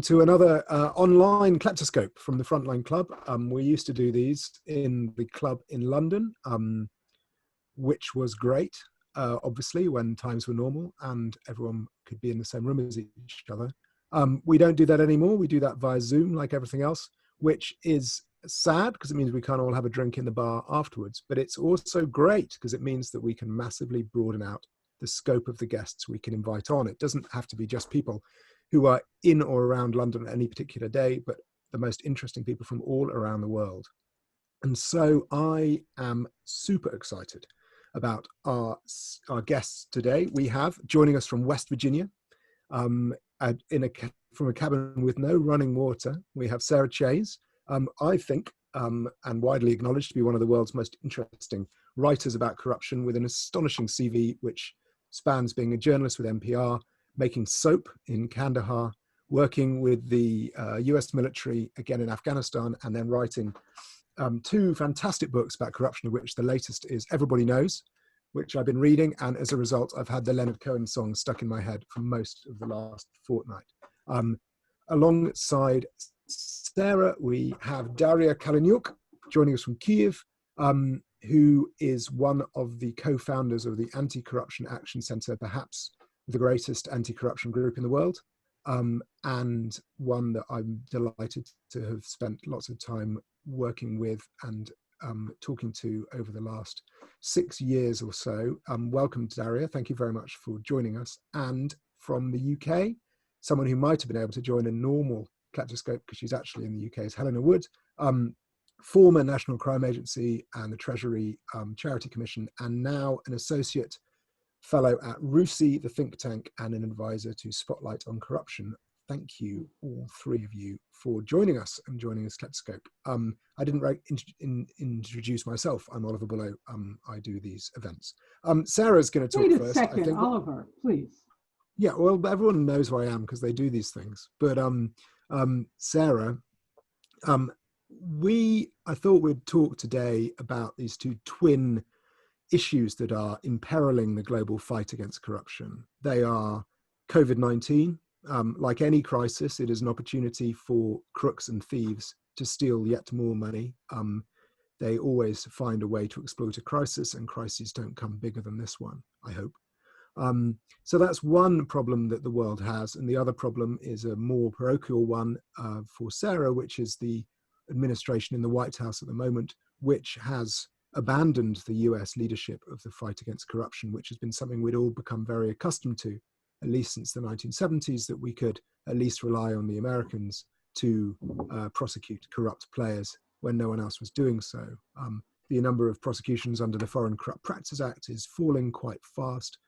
to another online Kleptoscope from the Frontline Club. We used to do these in the club in London, which was great, obviously, when times were normal and everyone could be in the same room as each other. We don't do that anymore. We do that via Zoom, like everything else, which is sad because it means we can't all have a drink in the bar afterwards. But it's also great because it means that we can massively broaden out the scope of the guests we can invite on. It doesn't have to be just people who are in or around London at any particular day, but the most interesting people from all around the world. And so I am super excited about our guests today. We have, joining us from West Virginia, from a cabin with no running water, we have Sarah Chayes. I think, and widely acknowledged to be one of the world's most interesting writers about corruption, with an astonishing CV, which spans being a journalist with NPR, making soap in Kandahar, working with the US military, again in Afghanistan, and then writing two fantastic books about corruption, of which the latest is Everybody Knows, which I've been reading, and as a result, I've had the Leonard Cohen song stuck in my head for most of the last fortnight. Alongside Sarah, we have Daria Kaleniuk joining us from Kiev, who is one of the co-founders of the Anti-Corruption Action Center, perhaps the greatest anti-corruption group in the world, and one that I'm delighted to have spent lots of time working with and talking to over the last 6 years or so. Welcome, Daria. Thank you very much for joining us. And from the UK, someone who might have been able to join a normal Kleptoscope because she's actually in the UK is Helena Wood, former National Crime Agency and the Treasury Charity Commission, and now an associate fellow at RUSI, the think tank, and an advisor to Spotlight on Corruption. Thank you, all three of you, for joining us and joining this Kleptoscope. I didn't introduce myself. I'm Oliver Bullough. I do these events. Sarah's going to talk first. Wait a second, I think. Oliver, please. Yeah, well, everyone knows who I am because they do these things. But Sarah, I thought we'd talk today about these two twin issues that are imperiling the global fight against corruption. They are COVID-19. Like any crisis, it is an opportunity for crooks and thieves to steal yet more money. They always find a way to exploit a crisis, and crises don't come bigger than this one, I hope. So that's one problem that the world has. And the other problem is a more parochial one for Sarah, which is the administration in the White House at the moment, which has abandoned the US leadership of the fight against corruption, which has been something we'd all become very accustomed to, at least since the 1970s, that we could at least rely on the Americans to prosecute corrupt players when no one else was doing so. The number of prosecutions under the Foreign Corrupt Practices Act is falling quite fast.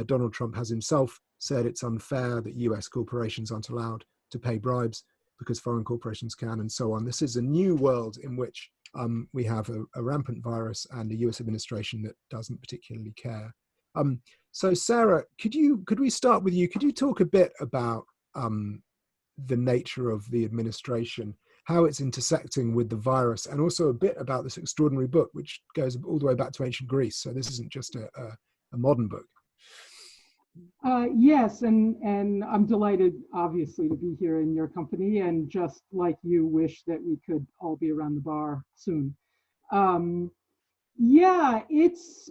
Donald Trump has himself said it's unfair that US corporations aren't allowed to pay bribes because foreign corporations can, and so on. This is a new world in which we have a rampant virus and a US administration that doesn't particularly care. So Sarah, could we start with you? Could you talk a bit about the nature of the administration, how it's intersecting with the virus, and also a bit about this extraordinary book, which goes all the way back to ancient Greece. So this isn't just a modern book. Yes, and I'm delighted, obviously, to be here in your company, and just like you, wish that we could all be around the bar soon. Yeah, it's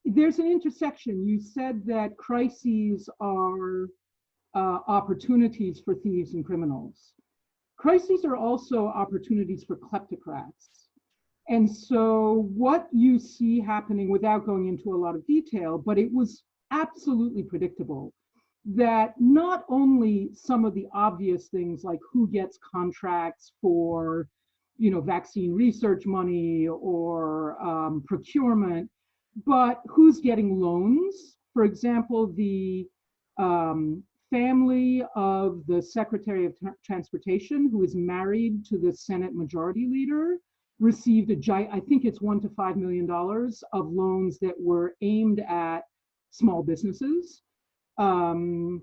there's an intersection. You said that crises are opportunities for thieves and criminals. Crises are also opportunities for kleptocrats. And so what you see happening, without going into a lot of detail, but it was absolutely predictable that not only some of the obvious things like who gets contracts for, vaccine research money or procurement, but who's getting loans. For example, the family of the Secretary of Transportation, who is married to the Senate Majority Leader, received I think it's $1 to $5 million of loans that were aimed at small businesses. And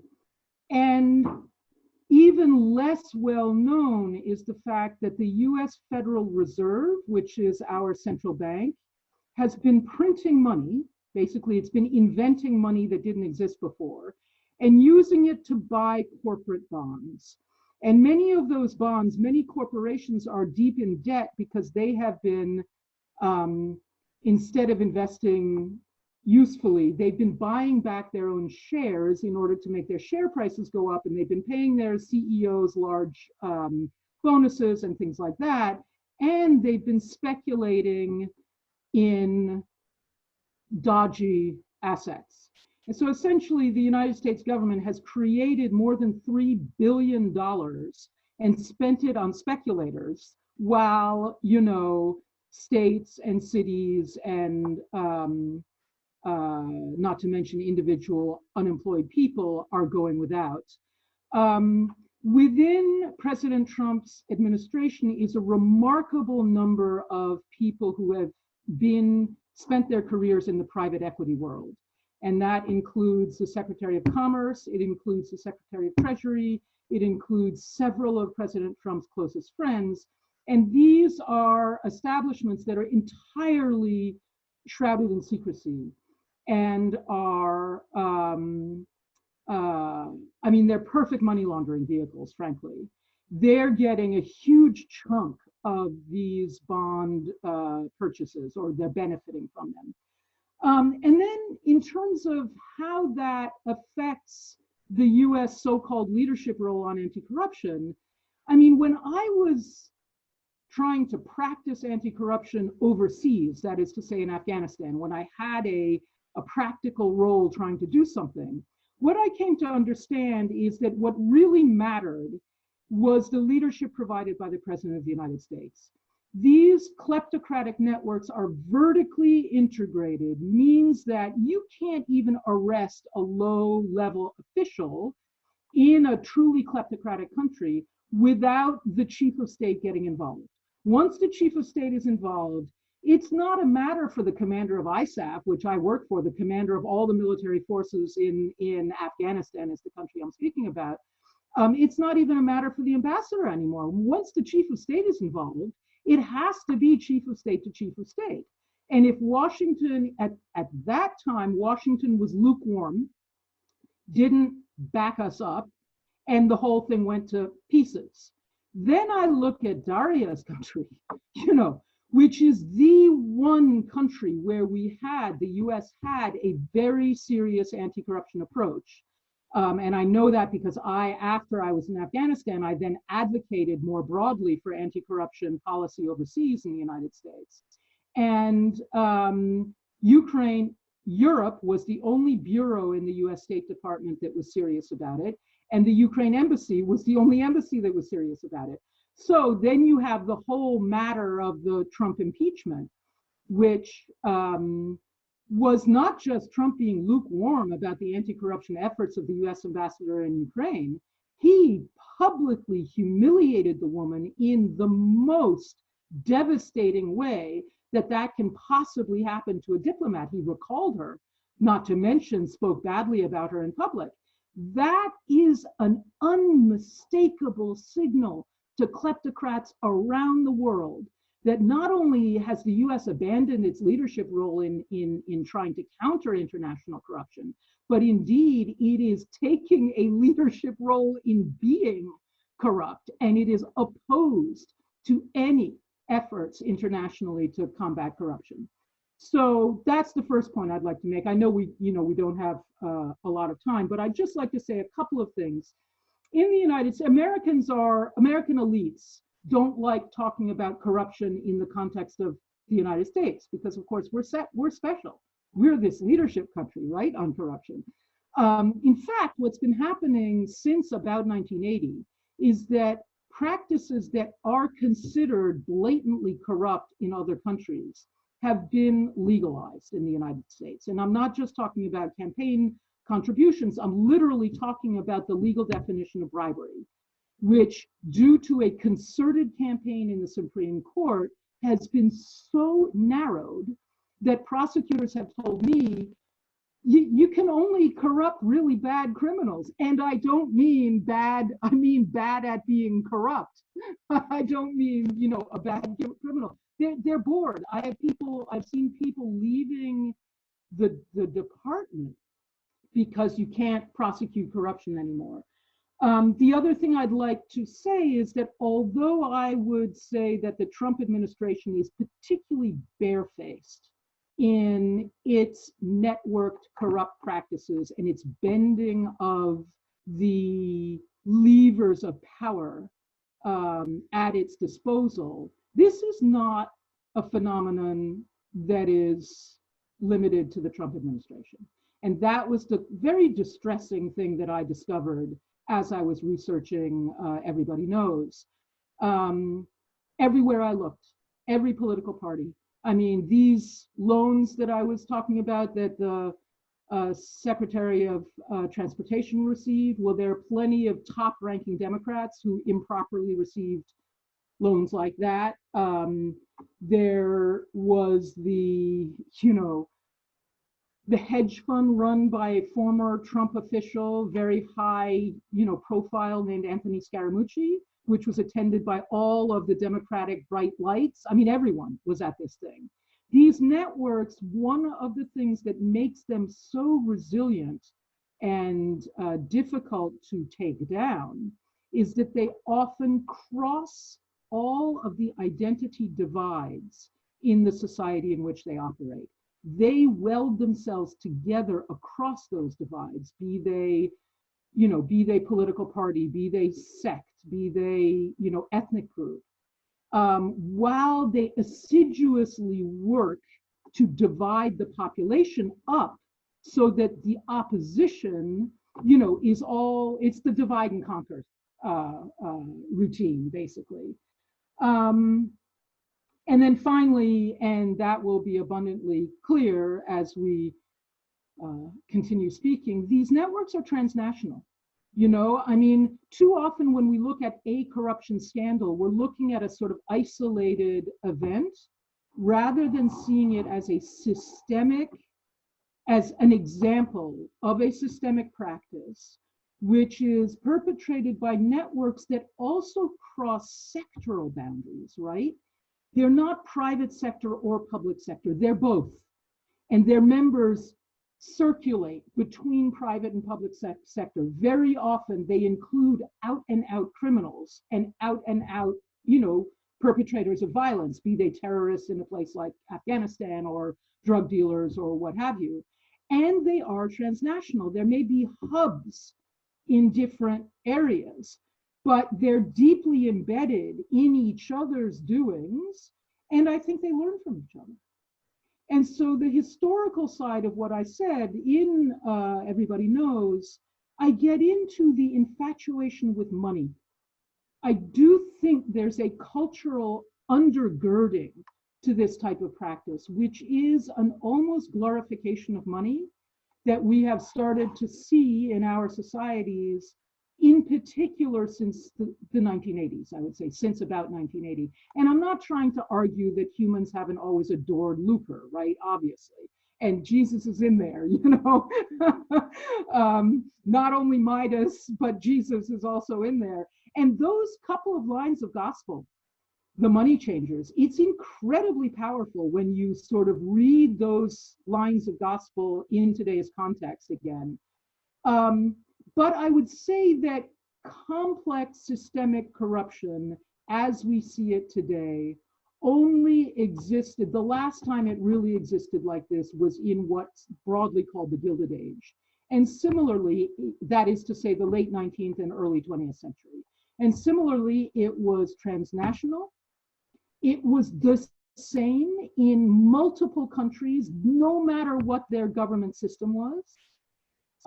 even less well known is the fact that the US Federal Reserve, which is our central bank, has been printing money. Basically, it's been inventing money that didn't exist before and using it to buy corporate bonds. And many of those bonds, many corporations are deep in debt because they have been, instead of investing usefully, they've been buying back their own shares in order to make their share prices go up, and they've been paying their CEOs large bonuses and things like that, and they've been speculating in dodgy assets. And so essentially the United States government has created more than $3 billion and spent it on speculators, while, you know, states and cities and not to mention individual unemployed people are going without. Within President Trump's administration is a remarkable number of people who have spent their careers in the private equity world. And that includes the Secretary of Commerce, it includes the Secretary of Treasury, it includes several of President Trump's closest friends. And these are establishments that are entirely shrouded in secrecy and are, I mean, they're perfect money laundering vehicles, frankly. They're getting a huge chunk of these bond purchases, or they're benefiting from them. And then in terms of how that affects the US so-called leadership role on anti-corruption, I mean, when I was trying to practice anti-corruption overseas, that is to say in Afghanistan, when I had a practical role trying to do something, what I came to understand is that what really mattered was the leadership provided by the President of the United States. These kleptocratic networks are vertically integrated, means that you can't even arrest a low-level official in a truly kleptocratic country without the chief of state getting involved. Once the chief of state is involved, it's not a matter for the commander of ISAF, which I work for, the commander of all the military forces in Afghanistan is the country I'm speaking about. It's not even a matter for the ambassador anymore. Once the chief of state is involved, it has to be chief of state to chief of state. And if Washington, at that time, Washington was lukewarm, didn't back us up, and the whole thing went to pieces. Then I look at Daria's country, you know, which is the one country where the US had a very serious anti-corruption approach. And I know that because after I was in Afghanistan, I then advocated more broadly for anti-corruption policy overseas in the United States. And Europe was the only bureau in the US State Department that was serious about it. And the Ukraine embassy was the only embassy that was serious about it. So then you have the whole matter of the Trump impeachment, which was not just Trump being lukewarm about the anti-corruption efforts of the US ambassador in Ukraine. He publicly humiliated the woman in the most devastating way that can possibly happen to a diplomat. He recalled her, not to mention spoke badly about her in public. That is an unmistakable signal to kleptocrats around the world that not only has the US abandoned its leadership role in trying to counter international corruption, but indeed it is taking a leadership role in being corrupt, and it is opposed to any efforts internationally to combat corruption. So that's the first point I'd like to make. I know we don't have a lot of time, but I'd just like to say a couple of things. In the United States, American elites don't like talking about corruption in the context of the United States, because of course we're special. We're this leadership country, right, on corruption. In fact, what's been happening since about 1980 is that practices that are considered blatantly corrupt in other countries have been legalized in the United States. And I'm not just talking about campaign contributions, I'm literally talking about the legal definition of bribery, which, due to a concerted campaign in the Supreme Court, has been so narrowed that prosecutors have told me, you can only corrupt really bad criminals. And I don't mean bad, I mean bad at being corrupt. I don't mean, a bad criminal. They're bored. I've seen people leaving the department because you can't prosecute corruption anymore. The other thing I'd like to say is that although I would say that the Trump administration is particularly barefaced in its networked corrupt practices and its bending of the levers of power at its disposal, this is not a phenomenon that is limited to the Trump administration. And that was the very distressing thing that I discovered as I was researching Everybody Knows. Everywhere I looked, every political party. I mean, these loans that I was talking about that the Secretary of Transportation received, well, there are plenty of top-ranking Democrats who improperly received loans like that. There was the hedge fund run by a former Trump official, very high, profile, named Anthony Scaramucci, which was attended by all of the Democratic bright lights. I mean, everyone was at this thing. These networks, one of the things that makes them so resilient and difficult to take down is that they often cross all of the identity divides in the society in which they operate. They weld themselves together across those divides, be they political party, be they sect, be they, ethnic group, while they assiduously work to divide the population up so that the opposition, it's the divide and conquer routine, basically. And then finally, and that will be abundantly clear as we continue speaking, these networks are transnational. Too often when we look at a corruption scandal, we're looking at a sort of isolated event rather than seeing it as as an example of a systemic practice, which is perpetrated by networks that also cross sectoral boundaries, right? They're not private sector or public sector, they're both. And their members circulate between private and public sector. Very often they include out and out criminals and out, perpetrators of violence, be they terrorists in a place like Afghanistan or drug dealers or what have you. And they are transnational. There may be hubs in different areas, but they're deeply embedded in each other's doings, and I think they learn from each other. And so the historical side of what I said in Everybody Knows, I get into the infatuation with money. I do think there's a cultural undergirding to this type of practice, which is an almost glorification of money that we have started to see in our societies, in particular since the 1980s, I would say, since about 1980. And I'm not trying to argue that humans haven't always adored lucre, right? Obviously. And Jesus is in there, not only Midas, but Jesus is also in there. And those couple of lines of gospel, the money changers, it's incredibly powerful when you sort of read those lines of gospel in today's context again. But I would say that complex systemic corruption, as we see it today, only existed, the last time it really existed like this was in what's broadly called the Gilded Age. And similarly, that is to say the late 19th and early 20th century. And similarly, it was transnational. It was the same in multiple countries, no matter what their government system was.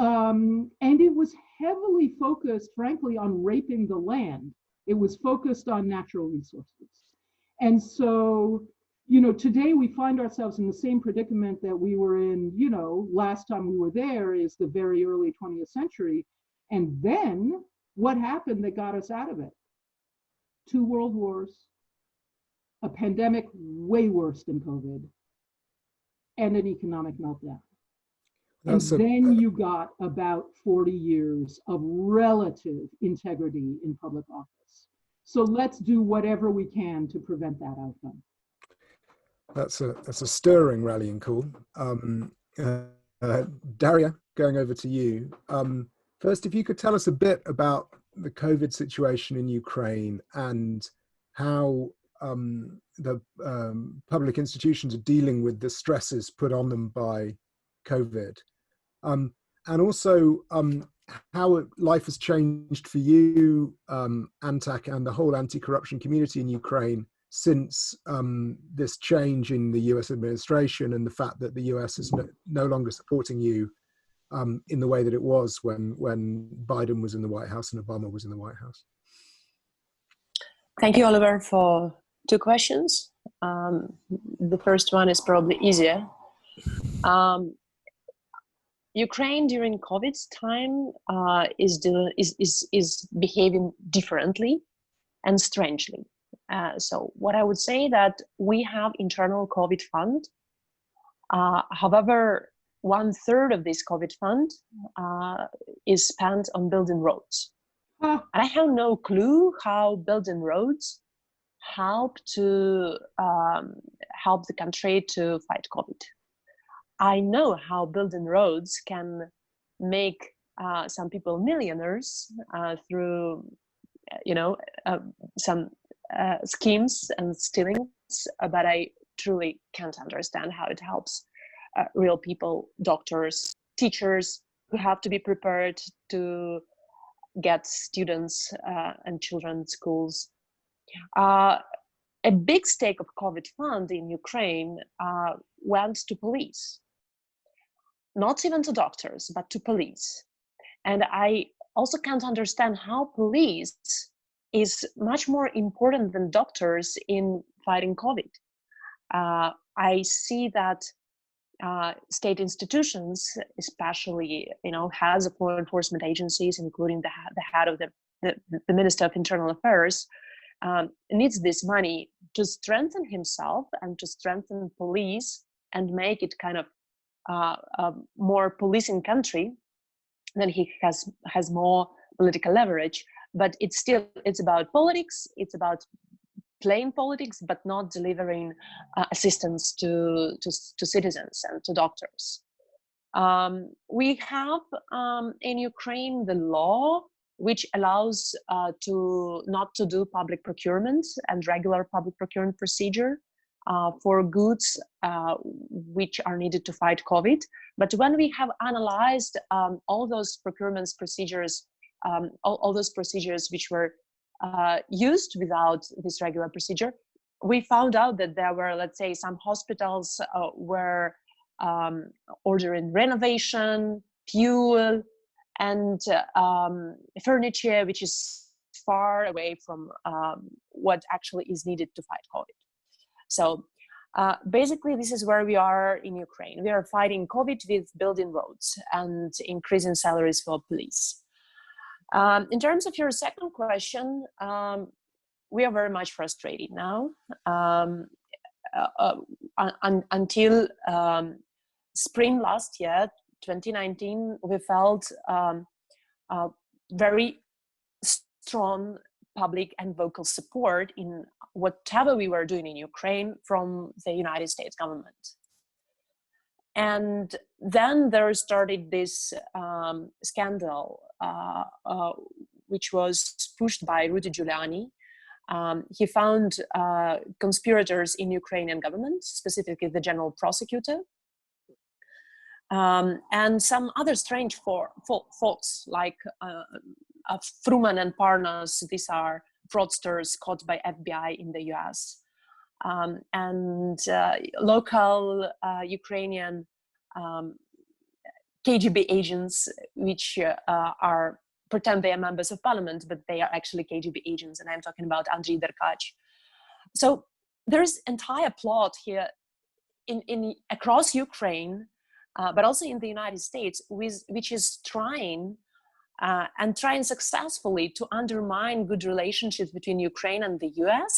And it was heavily focused, frankly, on raping the land. It was focused on natural resources. And so, today we find ourselves in the same predicament that we were in, last time we were there is the very early 20th century. And then what happened that got us out of it? 2 world wars, a pandemic way worse than COVID, and an economic meltdown. And then you got about 40 years of relative integrity in public office. So let's do whatever we can to prevent that outcome. That's a stirring rallying call. Daria, going over to you. First, if you could tell us a bit about the COVID situation in Ukraine and how the public institutions are dealing with the stresses put on them by COVID, and also how life has changed for you, Antak, and the whole anti-corruption community in Ukraine since this change in the US administration and the fact that the US is no longer supporting you in the way that it was when Biden was in the White House and Obama was in the White House. Thank you, Oliver, for two questions. The first one is probably easier. Ukraine during COVID's time is behaving differently and strangely. So what I would say that we have internal COVID fund. However, 1/3 of this COVID fund is spent on building roads. And I have no clue how building roads help the country to fight COVID. I know how building roads can make some people millionaires through, some schemes and stealings, but I truly can't understand how it helps real people, doctors, teachers who have to be prepared to get students and children to schools. A big stake of COVID fund in Ukraine went to police, not even to doctors, but to police. And I also can't understand how police is much more important than doctors in fighting COVID. I see that state institutions, especially, heads of law enforcement agencies, including the head of the Minister of Internal Affairs, needs this money to strengthen himself and to strengthen police and make it kind of a more policing country. Then he has more political leverage. But it's about politics. It's about playing politics, but not delivering assistance to citizens and to doctors. We have in Ukraine the law which allows not to do public procurement and regular public procurement procedure for goods which are needed to fight COVID. But when we have analyzed all those procurement procedures, all those procedures which were used without this regular procedure, we found out that there were, let's say, some hospitals were ordering renovation, fuel, and furniture, which is far away from what actually is needed to fight COVID. So basically, this is where we are in Ukraine. We are fighting COVID with building roads and increasing salaries for police. In terms of your second question, we are very much frustrated now. Until spring last year, 2019, we felt very strong public and vocal support in whatever we were doing in Ukraine from the United States government. And then there started this scandal, which was pushed by Rudy Giuliani. He found conspirators in Ukrainian government, specifically the general prosecutor, and some other strange folks like Fruman and Parnas. These are fraudsters caught by FBI in the US. And local Ukrainian KGB agents, which pretend they are members of parliament, but they are actually KGB agents, and I'm talking about Andriy Derkach. So there's entire plot here in across Ukraine, but also in the United States, which is trying successfully to undermine good relationships between Ukraine and the US,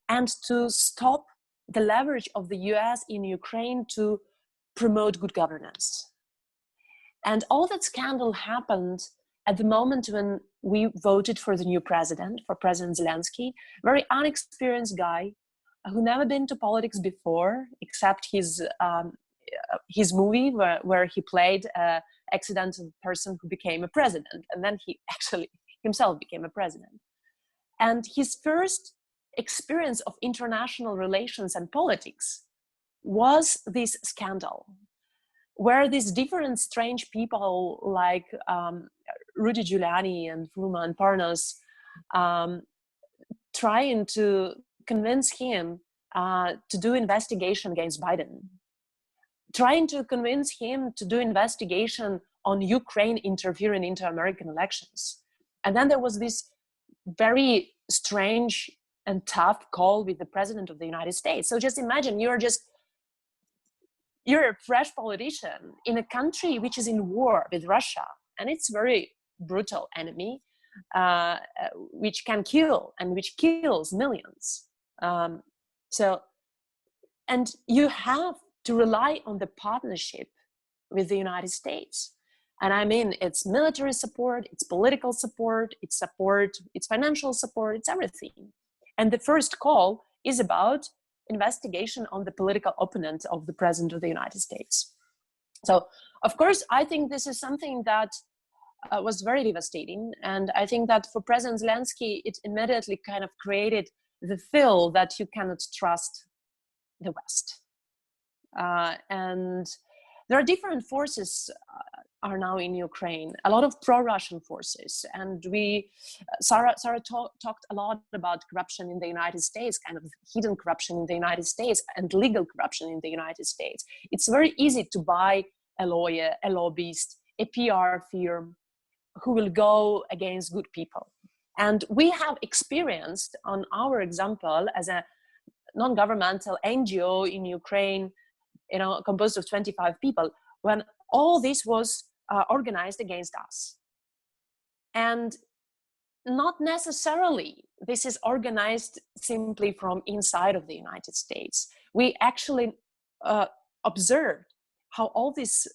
and to stop the leverage of the US in Ukraine to promote good governance. And all that scandal happened at the moment when we voted for the new president, for President Zelensky, very unexperienced guy who never been to politics before, except his movie where he played an accidental person who became a president. And then he actually himself became a president. And his first experience of international relations and politics was this scandal, where these different strange people like Rudy Giuliani and Vrooman and Parnas trying to convince him to do investigation against Biden, trying to convince him to do investigation on Ukraine interfering into American elections. And then there was this very strange and tough call with the president of the United States. So just imagine you're a fresh politician in a country which is in war with Russia, and it's a very brutal enemy, which can kill and which kills millions. And you have to rely on the partnership with the United States. And I mean, it's military support, it's political support, it's financial support, it's everything. And the first call is about investigation on the political opponent of the president of the United States. So, of course, I think this is something that was very devastating. And I think that for President Zelensky, it immediately kind of created the feel that you cannot trust the West. And there are different forces are now in Ukraine, a lot of pro-Russian forces. And Sarah talked a lot about corruption in the United States, kind of hidden corruption in the United States and legal corruption in the United States. It's very easy to buy a lawyer, a lobbyist, a PR firm who will go against good people. And we have experienced on our example as a non-governmental NGO in Ukraine, composed of 25 people, when all this was organized against us. And not necessarily this is organized simply from inside of the United States. We actually observed how all these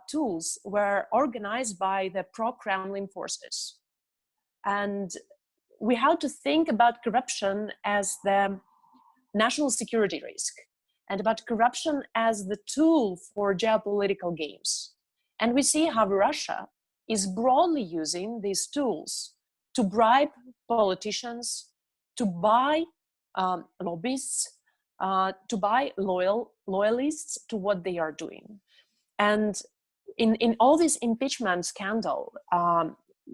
tools were organized by the pro-Kremlin forces. And we have to think about corruption as the national security risk, and about corruption as the tool for geopolitical games. And we see how Russia is broadly using these tools to bribe politicians, to buy lobbyists, to buy loyalists to what they are doing. And in all this impeachment scandal,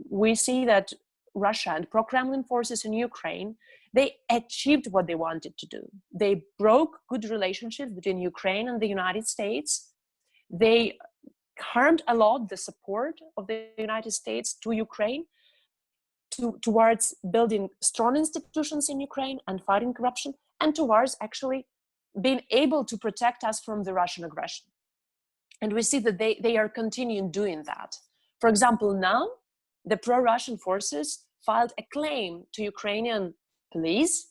we see that Russia and pro-Kremlin forces in Ukraine, they achieved what they wanted to do. They broke good relationships between Ukraine and the United States. They harmed a lot the support of the United States to Ukraine towards building strong institutions in Ukraine and fighting corruption, and towards actually being able to protect us from the Russian aggression. And we see that they are continuing doing that. For example, now the pro-Russian forces filed a claim to Ukrainian police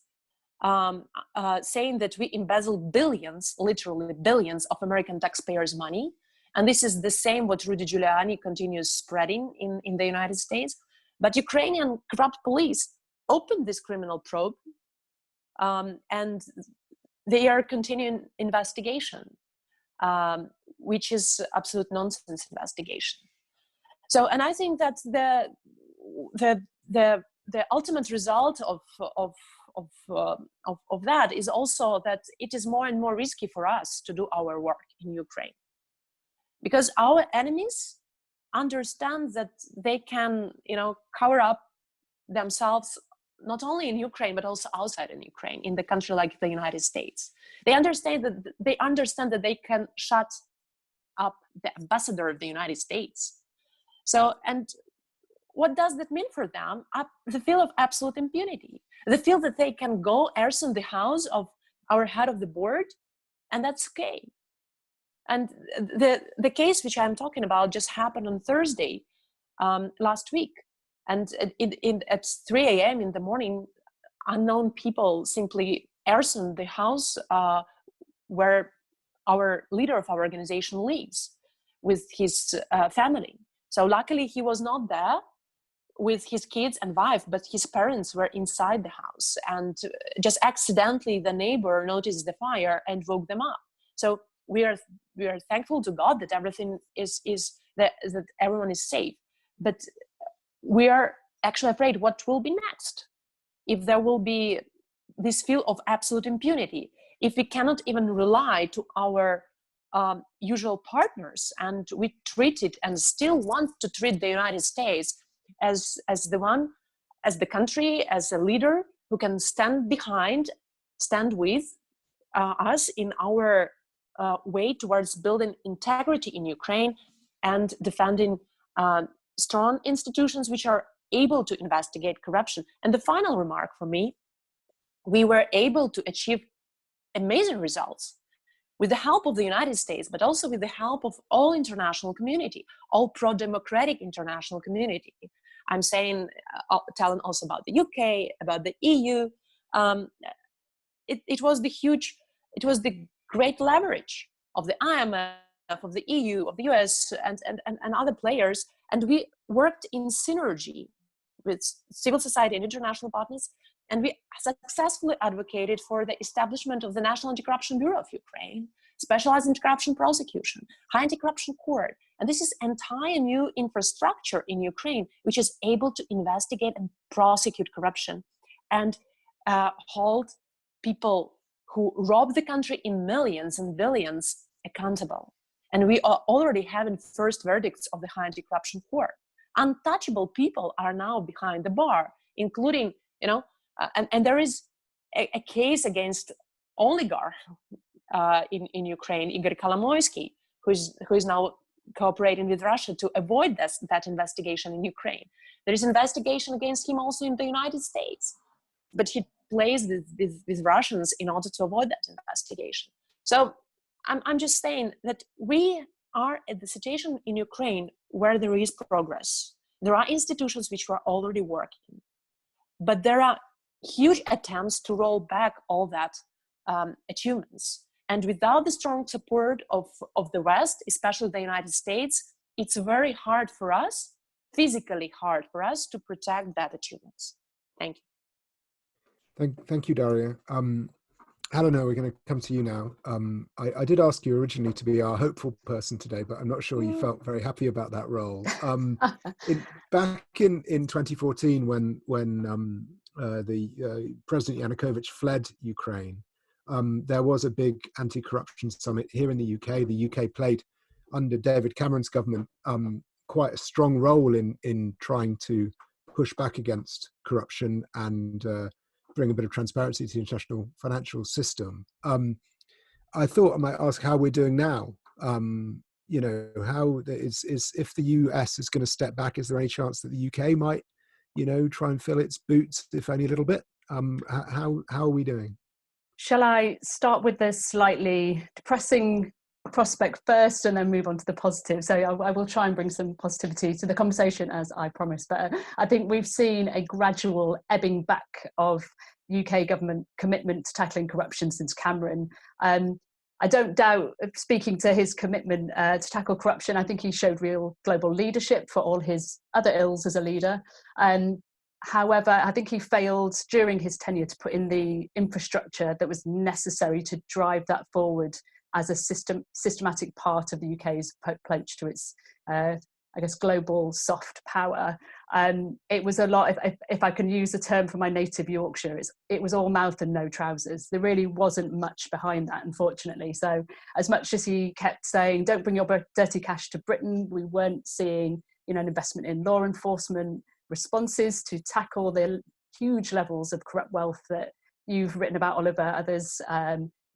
saying that we embezzled billions, literally billions of American taxpayers' money. And this is the same what Rudy Giuliani continues spreading in the United States. But Ukrainian corrupt police opened this criminal probe and they are continuing investigation, which is absolute nonsense investigation. So, and I think that the ultimate result of that is also that it is more and more risky for us to do our work in Ukraine, because our enemies understand that they can, cover up themselves not only in Ukraine but also outside in Ukraine, in the country like the United States. They understand that they can shut up the ambassador of the United States. So, and what does that mean for them? The feel of absolute impunity. The feel that they can go arson the house of our head of the board, and that's okay. And the case which I'm talking about just happened on Thursday last week. And at 3 a.m. in the morning, unknown people simply arsoned the house where our leader of our organization lives with his family. So luckily he was not there with his kids and wife, but his parents were inside the house, and just accidentally the neighbor noticed the fire and woke them up. So we are thankful to God that everything that everyone is safe, but we are actually afraid what will be next, if there will be this feel of absolute impunity, if we cannot even rely to our usual partners, and we treat it and still want to treat the United States as the country, as a leader who can stand with us in our way towards building integrity in Ukraine and defending strong institutions which are able to investigate corruption. And the final remark for me, we were able to achieve amazing results with the help of the United States, but also with the help of all international community, all pro-democratic international community. I'm saying, telling also about the UK, about the EU. It was the great leverage of the IMF, of the EU, of the US, and other players. And we worked in synergy with civil society and international partners. And we successfully advocated for the establishment of the National Anti-Corruption Bureau of Ukraine, specialized anti-corruption prosecution, high anti-corruption court. And this is entire new infrastructure in Ukraine, which is able to investigate and prosecute corruption and hold people who rob the country in millions and billions accountable. And we are already having first verdicts of the high anti-corruption court. Untouchable people are now behind the bar, including, and there is a case against oligarch in Ukraine, Igor Kolomoisky, who is now cooperating with Russia to avoid that investigation in Ukraine. There is investigation against him also in the United States, but he plays with Russians in order to avoid that investigation. So I'm just saying that we are at the situation in Ukraine where there is progress. There are institutions which are already working, but there are huge attempts to roll back all that achievements. And without the strong support of the West, especially the United States, it's very hard for us, physically hard for us, to protect that achievements. Thank you. Thank you, Daria. Helena, we're going to come to you now. I did ask you originally to be our hopeful person today, but I'm not sure you felt very happy about that role. Back in 2014, when the President Yanukovych fled Ukraine, there was a big anti-corruption summit here in the UK. The UK played, under David Cameron's government, quite a strong role in trying to push back against corruption and bring a bit of transparency to the international financial system. I thought I might ask how we're doing now. How is if the US is going to step back, is there any chance that the UK might, try and fill its boots, if only a little bit? How are we doing? Shall I start with the slightly depressing prospect first and then move on to the positive? So I will try and bring some positivity to the conversation, as I promised. But I think we've seen a gradual ebbing back of UK government commitment to tackling corruption since Cameron. I don't doubt, speaking to his commitment to tackle corruption, I think he showed real global leadership for all his other ills as a leader. However, I think he failed during his tenure to put in the infrastructure that was necessary to drive that forward as a systematic part of the UK's approach to its, global soft power. It was a lot, if I can use a term from my native Yorkshire, it was all mouth and no trousers. There really wasn't much behind that, unfortunately. So as much as he kept saying, don't bring your dirty cash to Britain, we weren't seeing, an investment in law enforcement, responses to tackle the huge levels of corrupt wealth that you've written about, Oliver, others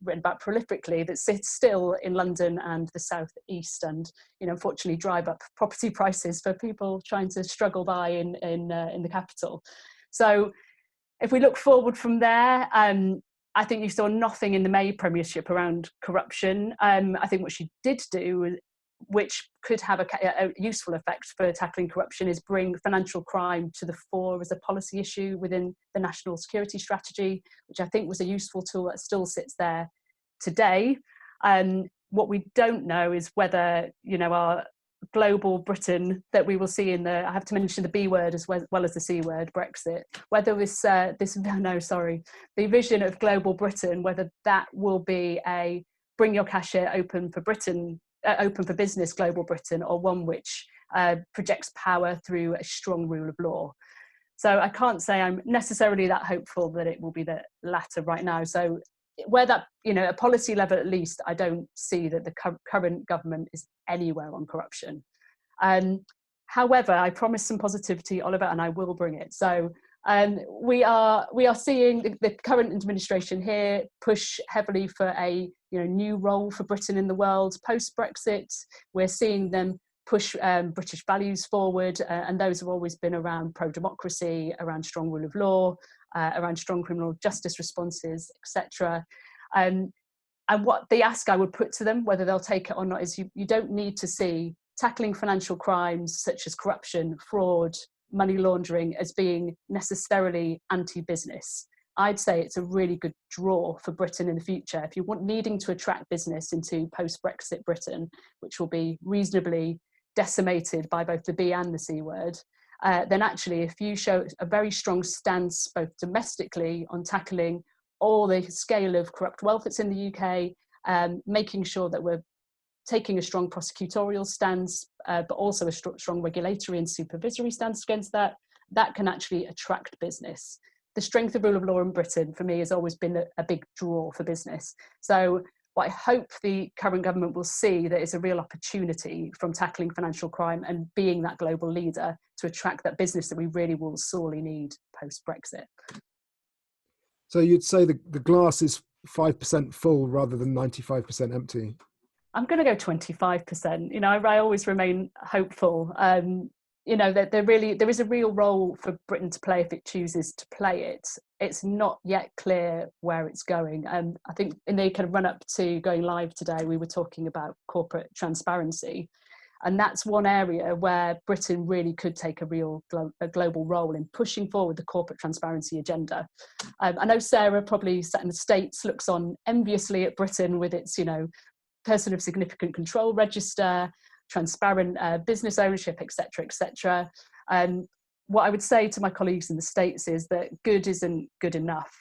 written about prolifically, that sits still in London and the South East, and unfortunately drive up property prices for people trying to struggle by in the capital. So if we look forward from there, I think you saw nothing in the May Premiership around corruption. I think what she did do, which could have a useful effect for tackling corruption, is bring financial crime to the fore as a policy issue within the national security strategy, which I think was a useful tool that still sits there today. What we don't know is whether, our global Britain that we will see I have to mention the B word as well as the C word, Brexit, whether the vision of global Britain, whether that will be a bring your cash here, open for Britain, open for business global Britain, or one which projects power through a strong rule of law. So I can't say I'm necessarily that hopeful that it will be the latter right now. So where that, at policy level at least, I don't see that the current government is anywhere on corruption. However, I promised some positivity, Oliver, and I will bring it. So we are seeing the current administration here push heavily for a new role for Britain in the world post-Brexit. We're seeing them push British values forward, and those have always been around pro-democracy, around strong rule of law, around strong criminal justice responses, etc. And what the ask I would put to them, whether they'll take it or not, is you don't need to see tackling financial crimes such as corruption, fraud, money laundering as being necessarily anti-business. I'd say it's a really good draw for Britain in the future. If you want needing to attract business into post-Brexit Britain, which will be reasonably decimated by both the B and the C word, then actually if you show a very strong stance both domestically on tackling all the scale of corrupt wealth that's in the UK, making sure that we're taking a strong prosecutorial stance, but also a strong regulatory and supervisory stance against that, that can actually attract business. The strength of rule of law in Britain, for me, has always been a big draw for business. So what I hope the current government will see that is a real opportunity from tackling financial crime and being that global leader to attract that business that we really will sorely need post-Brexit. So you'd say the glass is 5% full rather than 95% empty? I'm going to go 25%. I always remain hopeful. That there is a real role for Britain to play if it chooses to play it. It's not yet clear where it's going. I think in the kind of run up to going live today, we were talking about corporate transparency. And that's one area where Britain really could take a real global role in pushing forward the corporate transparency agenda. I know Sarah, probably sat in the States, looks on enviously at Britain with its, person of significant control register, transparent business ownership, etc., etc. What I would say to my colleagues in the States is that good isn't good enough.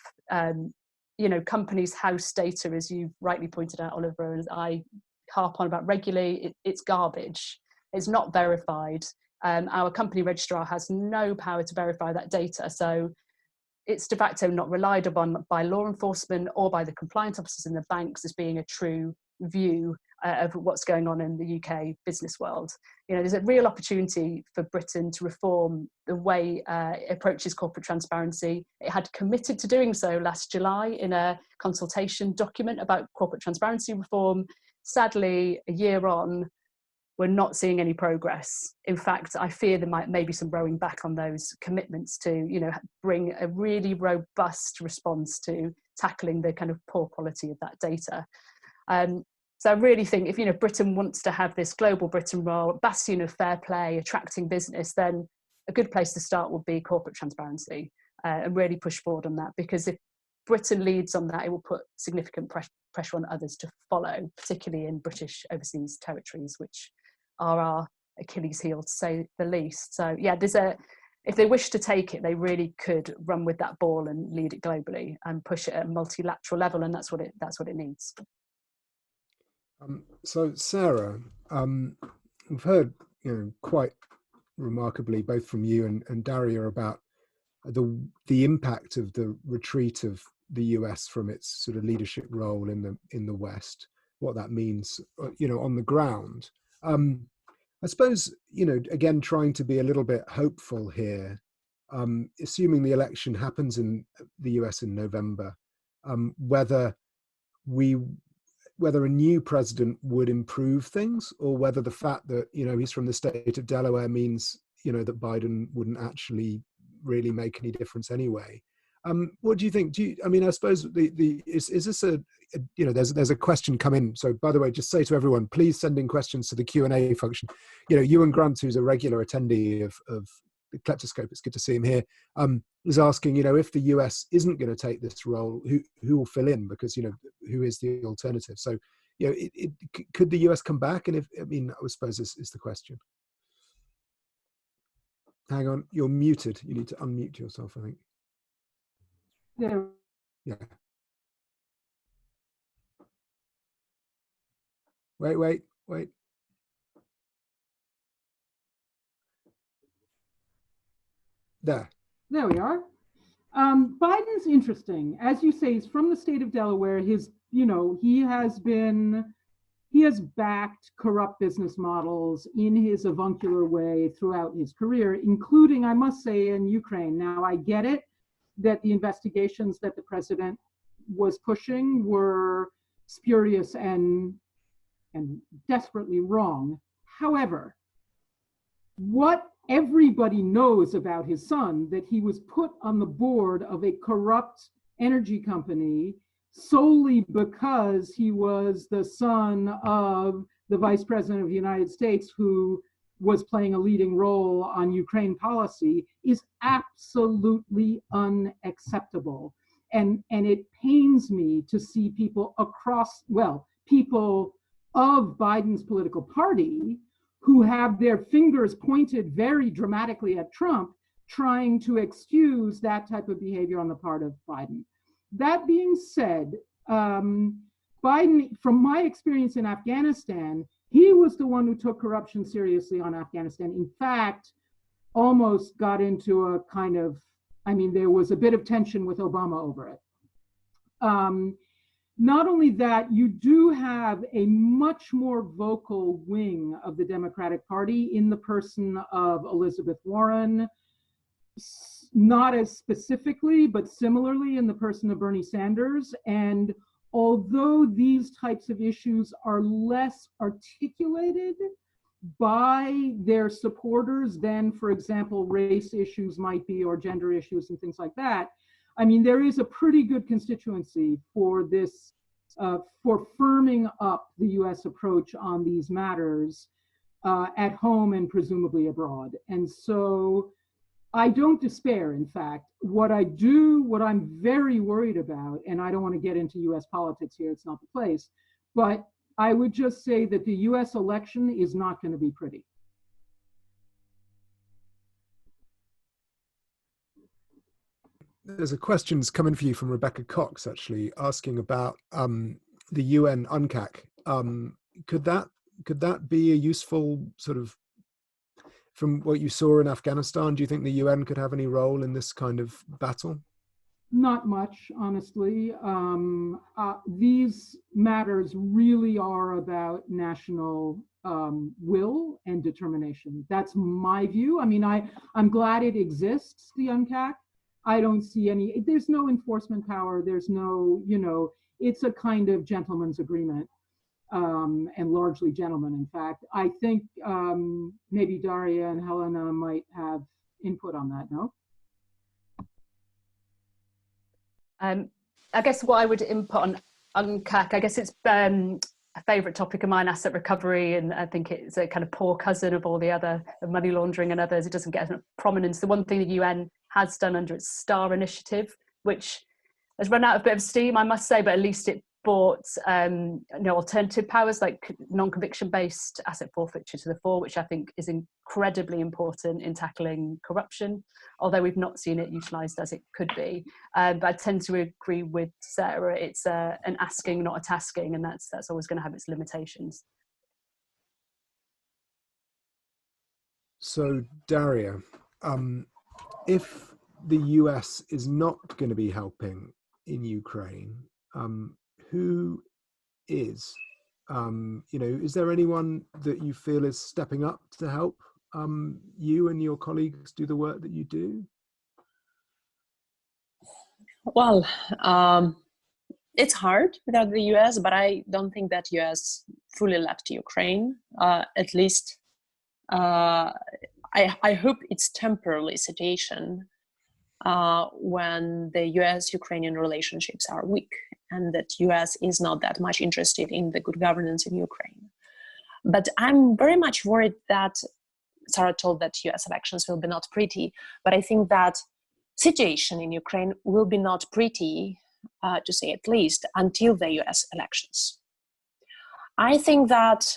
Companies' house data, as you rightly pointed out, Oliver, and I harp on about regularly, it's garbage. It's not verified. Our company registrar has no power to verify that data. So it's de facto not relied upon by law enforcement or by the compliance officers in the banks as being a true view of what's going on in the UK business world. There's a real opportunity for Britain to reform the way it approaches corporate transparency. It had committed to doing so last July in a consultation document about corporate transparency reform. Sadly, a year on, we're not seeing any progress. In fact, I fear there may be some rowing back on those commitments to, bring a really robust response to tackling the kind of poor quality of that data. So I really think if Britain wants to have this global Britain role, bastion of fair play, attracting business, then a good place to start would be corporate transparency, and really push forward on that. Because if Britain leads on that, it will put significant pressure on others to follow, particularly in British overseas territories, which are our Achilles heel, to say the least. So yeah, if they wish to take it, they really could run with that ball and lead it globally and push it at a multilateral level, and that's what it needs. So Sarah, we've heard quite remarkably both from you and Daria about the impact of the retreat of the US from its sort of leadership role in the West, what that means on the ground. I suppose again, trying to be a little bit hopeful here, assuming the election happens in the US in November, whether a new president would improve things, or whether the fact that he's from the state of Delaware means that Biden wouldn't actually really make any difference anyway. What do you think? I suppose is this there's a question come in. So by the way, just say to everyone, please send in questions to the Q&A function. Ewan Grant, who's a regular attendee of the Kleptoscope, it's good to see him here, is asking, if the US isn't going to take this role, who will fill in? Because, who is the alternative? So, could the US come back? And I suppose this is the question. Hang on, you're muted. You need to unmute yourself, I think. Yeah. Wait. There. There we are. Biden's interesting. As you say, he's from the state of Delaware. He has backed corrupt business models in his avuncular way throughout his career, including, I must say, in Ukraine. Now, I get it that the investigations that the president was pushing were spurious and desperately wrong. However, what everybody knows about his son, that he was put on the board of a corrupt energy company solely because he was the son of the vice president of the United States who was playing a leading role on Ukraine policy, is absolutely unacceptable. And it pains me to see people people of Biden's political party who have their fingers pointed very dramatically at Trump, trying to excuse that type of behavior on the part of Biden. That being said, Biden, from my experience in Afghanistan, he was the one who took corruption seriously on Afghanistan. In fact, almost got into a kind of, there was a bit of tension with Obama over it. Not only that, you do have a much more vocal wing of the Democratic Party in the person of Elizabeth Warren, not as specifically, but similarly in the person of Bernie Sanders. And although these types of issues are less articulated by their supporters than, for example, race issues might be, or gender issues and things like that, there is a pretty good constituency for this, for firming up the US approach on these matters at home and presumably abroad. And so I don't despair, in fact. What I'm very worried about, and I don't want to get into US politics here, it's not the place, but I would just say that the US election is not going to be pretty. There's a question that's coming for you from Rebecca Cox, actually, asking about the UN UNCAC. Could that be a useful sort of, from what you saw in Afghanistan, do you think the UN could have any role in this kind of battle? Not much, honestly. These matters really are about national will and determination. That's my view. I'm glad it exists, the UNCAC. I don't see there's no enforcement power. There's no, it's a kind of gentleman's agreement, and largely gentlemen, in fact. I think maybe Daria and Helena might have input on that, no? I guess what I would input on UNCAC, I guess it's a favourite topic of mine, asset recovery, and I think it's a kind of poor cousin of all the other, of money laundering and others. It doesn't get enough prominence. The one thing the UN has done under its STAR initiative, which has run out of a bit of steam, I must say, but at least it brought alternative powers like non-conviction based asset forfeiture to the fore, which I think is incredibly important in tackling corruption, although we've not seen it utilised as it could be. But I tend to agree with Sarah. It's an asking, not a tasking, and that's always going to have its limitations. So Daria, if the US is not going to be helping in Ukraine, who is? Is there anyone that you feel is stepping up to help you and your colleagues do the work that you do? Well, it's hard without the US, but I don't think that US fully left Ukraine. At least I hope it's temporary situation when the US-Ukrainian relationships are weak, and that US is not that much interested in the good governance in Ukraine. But I'm very much worried that Sarah told that US elections will be not pretty, but I think that situation in Ukraine will be not pretty, to say at least, until the US elections. I think that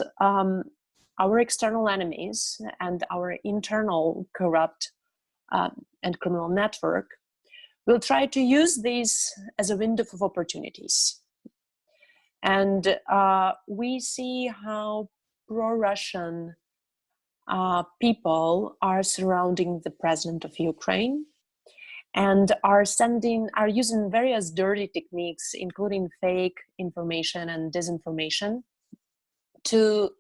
our external enemies and our internal corrupt and criminal network will try to use this as a window of opportunities. And we see how pro-Russian people are surrounding the president of Ukraine. and are using various dirty techniques, including fake information and disinformation, to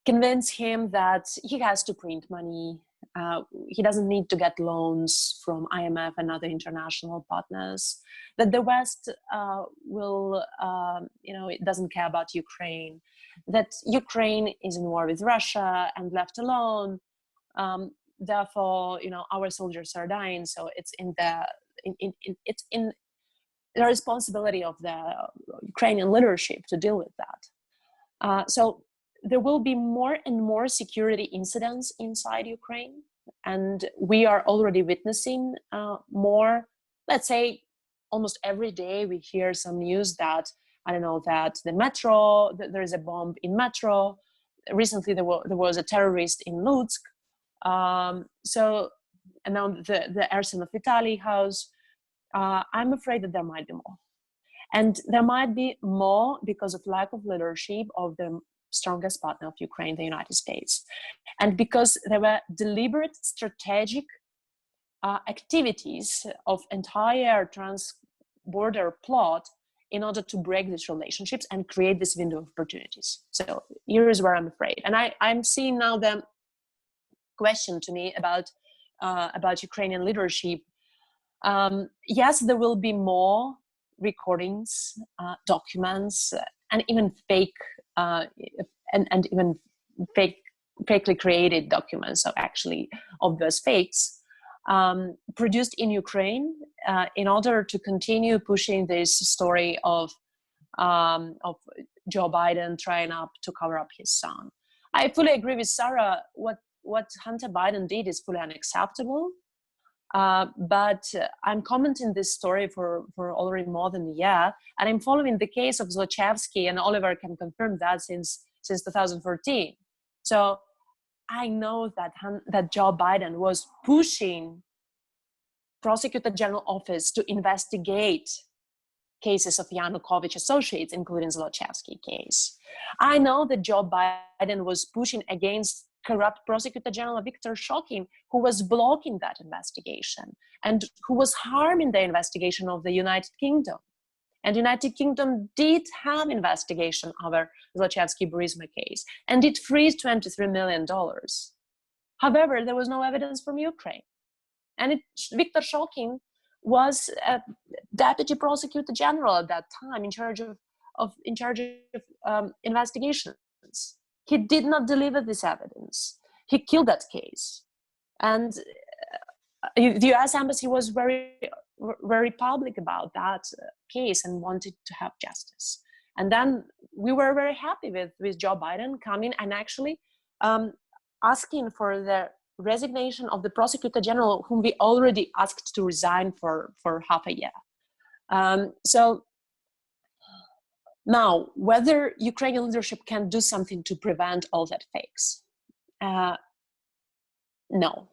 convince him that he has to print money. He doesn't need to get loans from IMF and other international partners, that the West it doesn't care about Ukraine, that Ukraine is in war with Russia and left alone. Therefore, our soldiers are dying, so it's it's in the responsibility of the Ukrainian leadership to deal with that. So there will be more and more security incidents inside Ukraine, and we are already witnessing more. Let's say almost every day we hear some news that, that the metro, that there is a bomb in metro. Recently there was a terrorist in Lutsk. And now the arson of Vitaly house. I'm afraid that there might be more. And there might be more because of lack of leadership of the strongest partner of Ukraine, the United States. And because there were deliberate strategic activities of entire trans-border plot in order to break these relationships and create this window of opportunities. So here is where I'm afraid. And I'm seeing now the question to me about Ukrainian leadership. Yes, there will be more recordings, documents, and even fake and even fakely created documents, so actually obvious fakes, produced in Ukraine in order to continue pushing this story of Joe Biden trying to cover up his son. I fully agree with Sarah. What Hunter Biden did is fully unacceptable. But I'm commenting this story for already more than a year, and I'm following the case of Zlochevsky, and Oliver can confirm that since 2014. So I know that Joe Biden was pushing Prosecutor General Office to investigate cases of Yanukovych associates, including Zlochevsky case. I know that Joe Biden was pushing against corrupt Prosecutor General Viktor Shokin, who was blocking that investigation and who was harming the investigation of the United Kingdom. And the United Kingdom did have investigation over Zlochevsky-Burisma case and did freeze $23 million. However, there was no evidence from Ukraine. And Viktor Shokin was a deputy prosecutor general at that time in charge of investigations. He did not deliver this evidence. He killed that case. And the US Embassy was very, very public about that case and wanted to have justice. And then we were very happy with Joe Biden coming and actually asking for the resignation of the Prosecutor General, whom we already asked to resign for half a year. So now, whether Ukrainian leadership can do something to prevent all that fakes, no,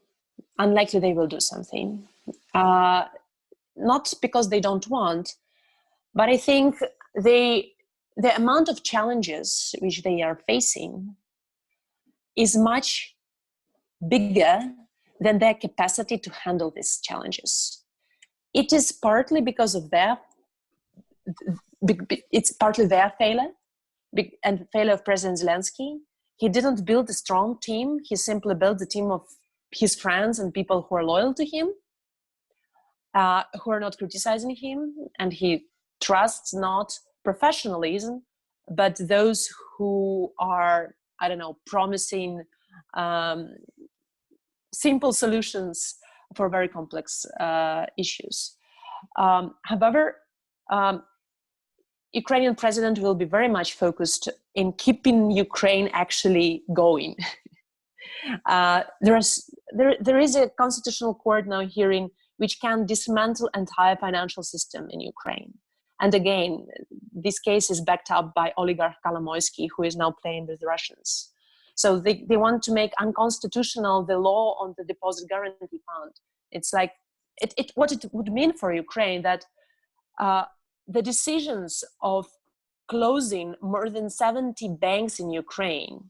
unlikely they will do something. Not because they don't want, but I think the amount of challenges which they are facing is much bigger than their capacity to handle these challenges. It is partly because of it's partly their failure and failure of President Zelensky. He didn't build a strong team. He simply built a team of his friends and people who are loyal to him, who are not criticizing him, and he trusts not professionalism, but those who are, promising simple solutions for very complex issues. However, Ukrainian president will be very much focused in keeping Ukraine actually going. There is a constitutional court now hearing which can dismantle entire financial system in Ukraine. And again, this case is backed up by oligarch Kolomoisky, who is now playing with the Russians. So they want to make unconstitutional the law on the deposit guarantee fund. It's like, what it would mean for Ukraine that the decisions of closing more than 70 banks in Ukraine,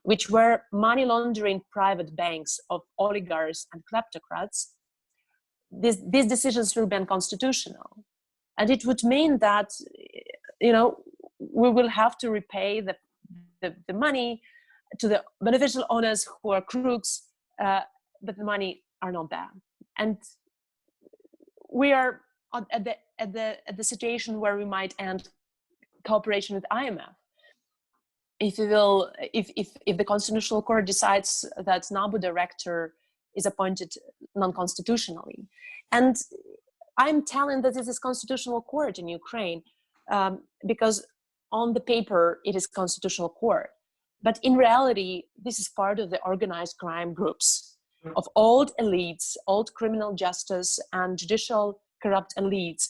which were money laundering private banks of oligarchs and kleptocrats, these decisions will be unconstitutional. And it would mean that, we will have to repay the money to the beneficial owners who are crooks, but the money are not there. And we are at the situation where we might end cooperation with IMF. If the Constitutional Court decides that NABU director is appointed non-constitutionally. And I'm telling that this is Constitutional Court in Ukraine because on the paper it is Constitutional Court. But in reality, this is part of the organized crime groups of old elites, old criminal justice and judicial corrupt elites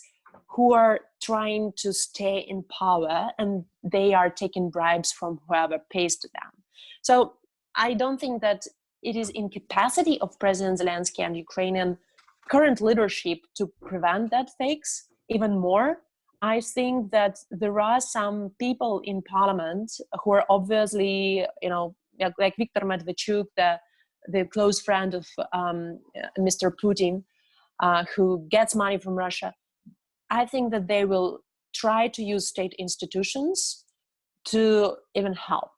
who are trying to stay in power, and they are taking bribes from whoever pays to them. So I don't think that it is in capacity of President Zelensky and Ukrainian current leadership to prevent that fakes. Even more, I think that there are some people in parliament who are obviously, like Viktor Medvedchuk, the close friend of Mr. Putin, who gets money from Russia. I think that they will try to use state institutions to even help.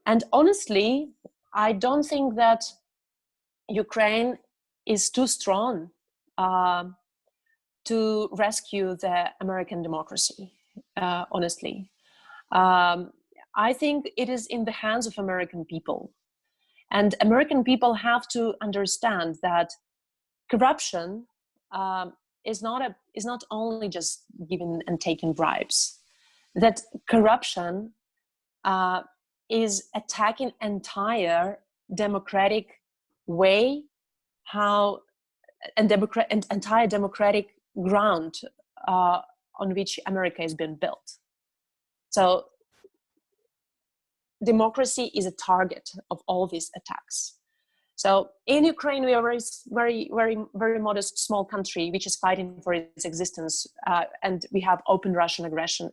And honestly, I don't think that Ukraine is too strong to rescue the American democracy, honestly. I think it is in the hands of American people. And American people have to understand that corruption is not only just giving and taking bribes. That corruption is attacking entire democratic way and entire democratic ground on which America has been built. So democracy is a target of all these attacks. So in Ukraine, we are a very, very, very modest, small country which is fighting for its existence, and we have open Russian aggression.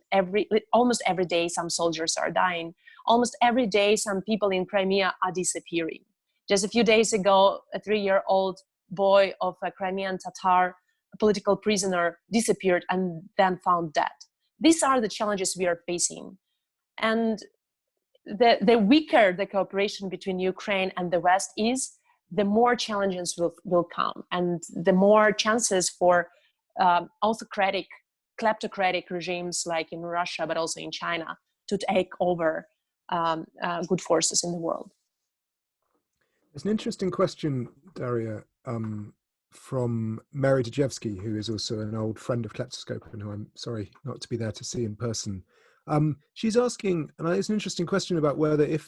Almost every day, some soldiers are dying. Almost every day, some people in Crimea are disappearing. Just a few days ago, a 3-year-old boy of a Crimean Tatar, a political prisoner, disappeared and then found dead. These are the challenges we are facing. And the weaker the cooperation between Ukraine and the West is, the more challenges will come, and the more chances for autocratic, kleptocratic regimes like in Russia, but also in China, to take over good forces in the world. There's an interesting question, Daria, from Mary Dejevsky, who is also an old friend of Kleptoscope and who I'm sorry not to be there to see in person. She's asking, and it's an interesting question about whether if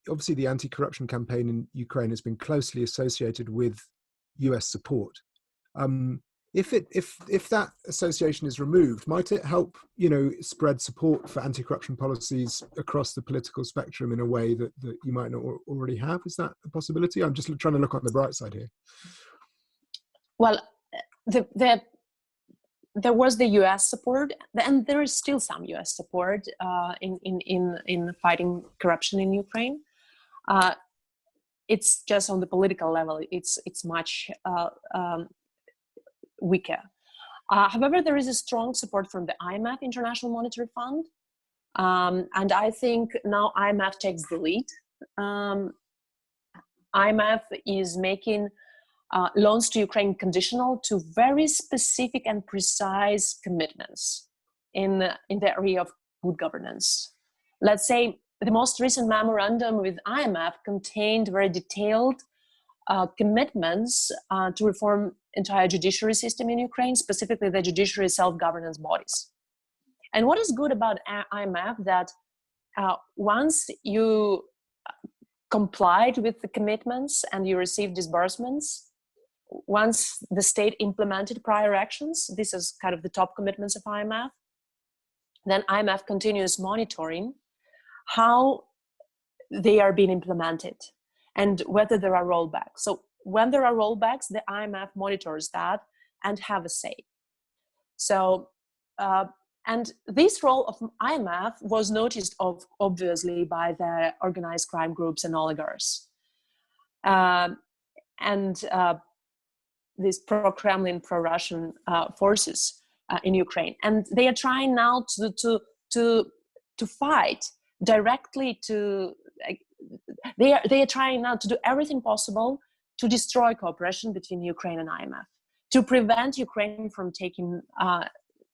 obviously the anti-corruption campaign in Ukraine has been closely associated with US support. If that association is removed, might it help, spread support for anti-corruption policies across the political spectrum in a way that you might not already have? Is that a possibility? I'm just trying to look on the bright side here. Well, there was the U.S. support, and there is still some U.S. support in fighting corruption in Ukraine. It's just on the political level, it's much weaker. However, there is a strong support from the IMF, International Monetary Fund, and I think now IMF takes the lead. IMF is making loans to Ukraine conditional to very specific and precise commitments in the area of good governance. Let's say the most recent memorandum with IMF contained very detailed commitments to reform entire judiciary system in Ukraine, specifically the judiciary self-governance bodies. And what is good about IMF that once you complied with the commitments and you received disbursements, once the state implemented prior actions, this is kind of the top commitments of IMF, then IMF continues monitoring how they are being implemented and whether there are rollbacks. So when there are rollbacks, the IMF monitors that and have a say. So, and this role of IMF was noticed obviously by the organized crime groups and oligarchs. these pro-Kremlin, pro-Russian forces in Ukraine, and they are trying now to fight directly. They are trying now to do everything possible to destroy cooperation between Ukraine and IMF, to prevent Ukraine from taking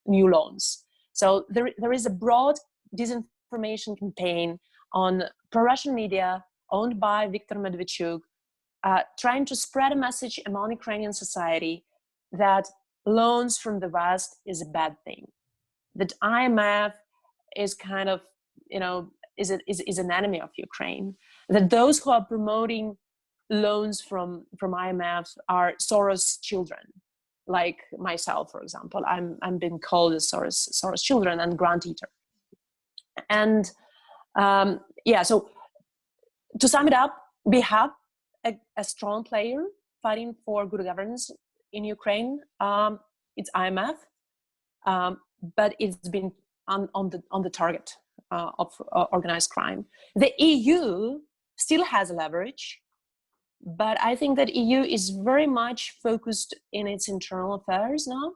new loans. So there is a broad disinformation campaign on pro-Russian media owned by Viktor Medvedchuk, trying to spread a message among Ukrainian society that loans from the West is a bad thing, that IMF is kind of, is an enemy of Ukraine, that those who are promoting loans from IMF are Soros children, like myself, for example. I'm being called a Soros children and grant eater. And so to sum it up, we have a strong player fighting for good governance in Ukraine. It's IMF, but it's been on the target of organized crime. The EU still has leverage, but I think that EU is very much focused in its internal affairs now,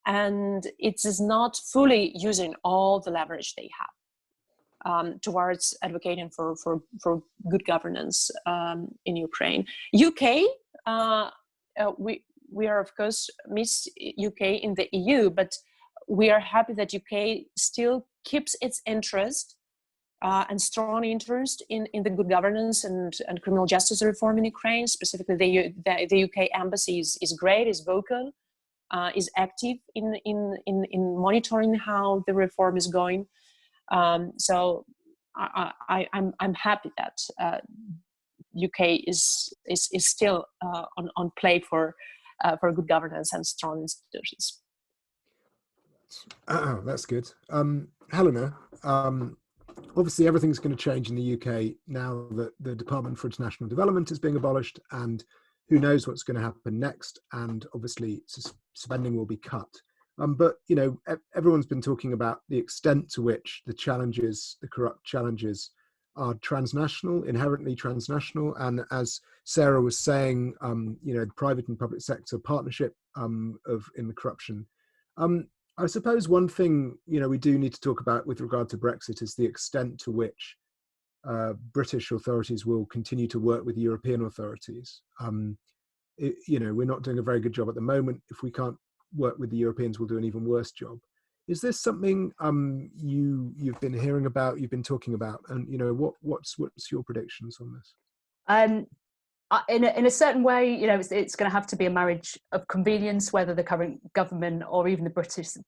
and it is not fully using all the leverage they have towards advocating for good governance in Ukraine. UK, we are of course miss UK in the EU, but we are happy that UK still keeps its interest and strong interest in the good governance and criminal justice reform in Ukraine. Specifically, the UK embassy is great, is vocal, is active in monitoring how the reform is going. So I'm happy that UK is still on play for good governance and strong institutions. That's good. Helena, obviously everything's going to change in the UK now that the Department for International Development is being abolished, and who knows what's going to happen next, and obviously spending will be cut. But everyone's been talking about the extent to which the corrupt challenges are transnational, inherently transnational, and as Sarah was saying, private and public sector partnership in the corruption. I suppose one thing we do need to talk about with regard to Brexit is the extent to which British authorities will continue to work with European authorities. We're not doing a very good job at the moment. If we can't work with the Europeans, we'll do an even worse job. Is this something you've been hearing about, you've been talking about, and what's your predictions on this? In a certain way, it's going to have to be a marriage of convenience, whether the current government or even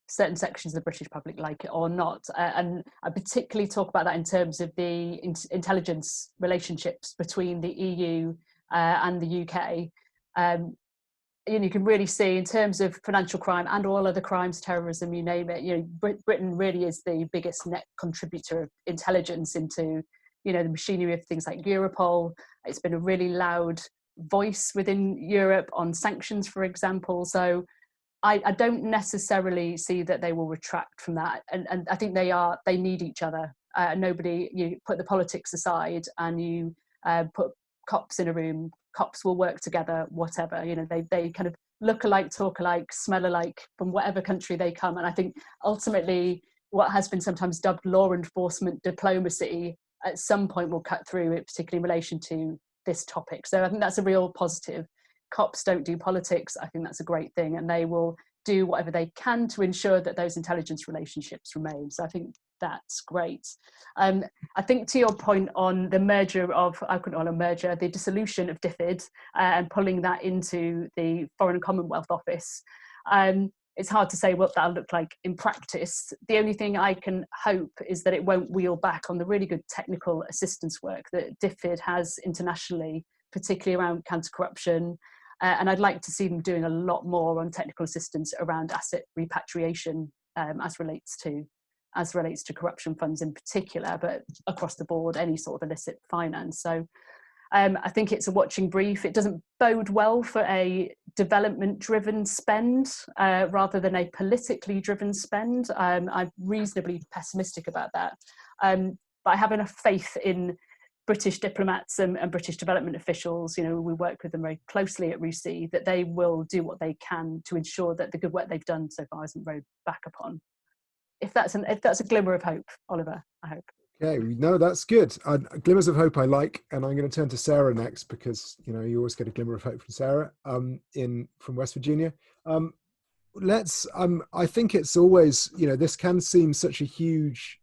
certain sections of the British public like it or not. And I particularly talk about that in terms of the intelligence relationships between the EU and the UK. You can really see in terms of financial crime and all other crimes, terrorism, you name it, Britain really is the biggest net contributor of intelligence into the machinery of things like Europol. It's been a really loud voice within Europe on sanctions, for example. So I don't necessarily see that they will retract from that. And I think they need each other. You put the politics aside and you put cops in a room, cops will work together, whatever. They kind of look alike, talk alike, smell alike from whatever country they come. And I think ultimately what has been sometimes dubbed law enforcement diplomacy at some point will cut through it, particularly in relation to this topic. So I think that's a real positive. Cops don't do politics. I think that's a great thing. And they will do whatever they can to ensure that those intelligence relationships remain. So I think that's great. I think to your point on the merger of, I couldn't call a merger, the dissolution of DFID and pulling that into the Foreign Commonwealth Office, it's hard to say what that'll look like in practice. The only thing I can hope is that it won't wheel back on the really good technical assistance work that DFID has internationally, particularly around counter-corruption. And I'd like to see them doing a lot more on technical assistance around asset repatriation as relates to corruption funds in particular, but across the board, any sort of illicit finance. So I think it's a watching brief. It doesn't bode well for a development-driven spend rather than a politically driven spend. I'm reasonably pessimistic about that. But I have enough faith in British diplomats and British development officials, you know, we work with them very closely at RUSI, that they will do what they can to ensure that the good work they've done so far isn't rowed back upon. If that's a glimmer of hope, Oliver, I hope. Okay, no, that's good. Glimmers of hope I like, and I'm going to turn to Sarah next, because you know you always get a glimmer of hope from Sarah from West Virginia. I think it's always, you know, this can seem such a huge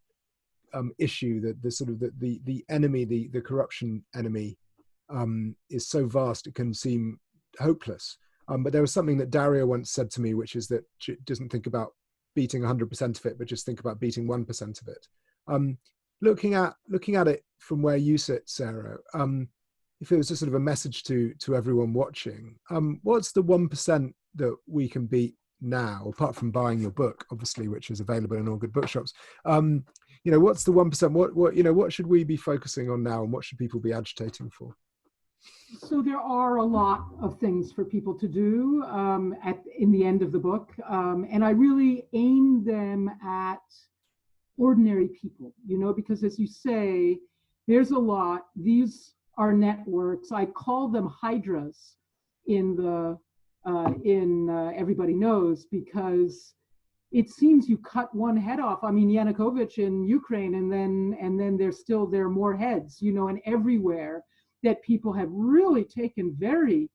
issue, that the sort of the enemy, the corruption enemy, is so vast it can seem hopeless. But there was something that Daria once said to me, which is that she doesn't think about beating 100% of it, but just think about beating 1% of it. Looking at it from where you sit, Sarah, if it was just sort of a message to everyone watching, what's the 1% that we can beat now, apart from buying your book, obviously, which is available in all good bookshops? You know, what's the 1%? What should we be focusing on now, and what should people be agitating for? So there are a lot of things for people to do in the end of the book, and I really aim them at ordinary people, you know, because as you say, there's a lot. These are networks. I call them hydras in Everybody Knows, because it seems you cut one head off. I mean, Yanukovych in Ukraine, and then there are more heads, you know, and everywhere that people have really taken very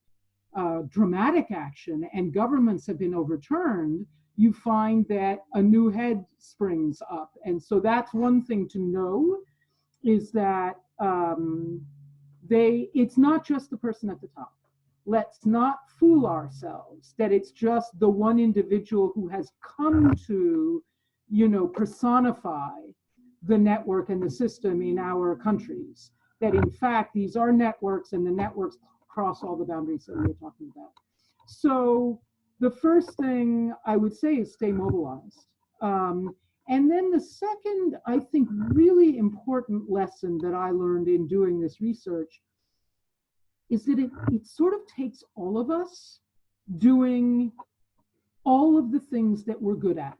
dramatic action and governments have been overturned, you find that a new head springs up. And so that's one thing to know, is that it's not just the person at the top. Let's not fool ourselves that it's just the one individual who has come to, you know, personify the network and the system in our countries. That in fact, these are networks, and the networks cross all the boundaries that we were talking about. So the first thing I would say is stay mobilized. And then the second, I think, really important lesson that I learned in doing this research is that it sort of takes all of us doing all of the things that we're good at.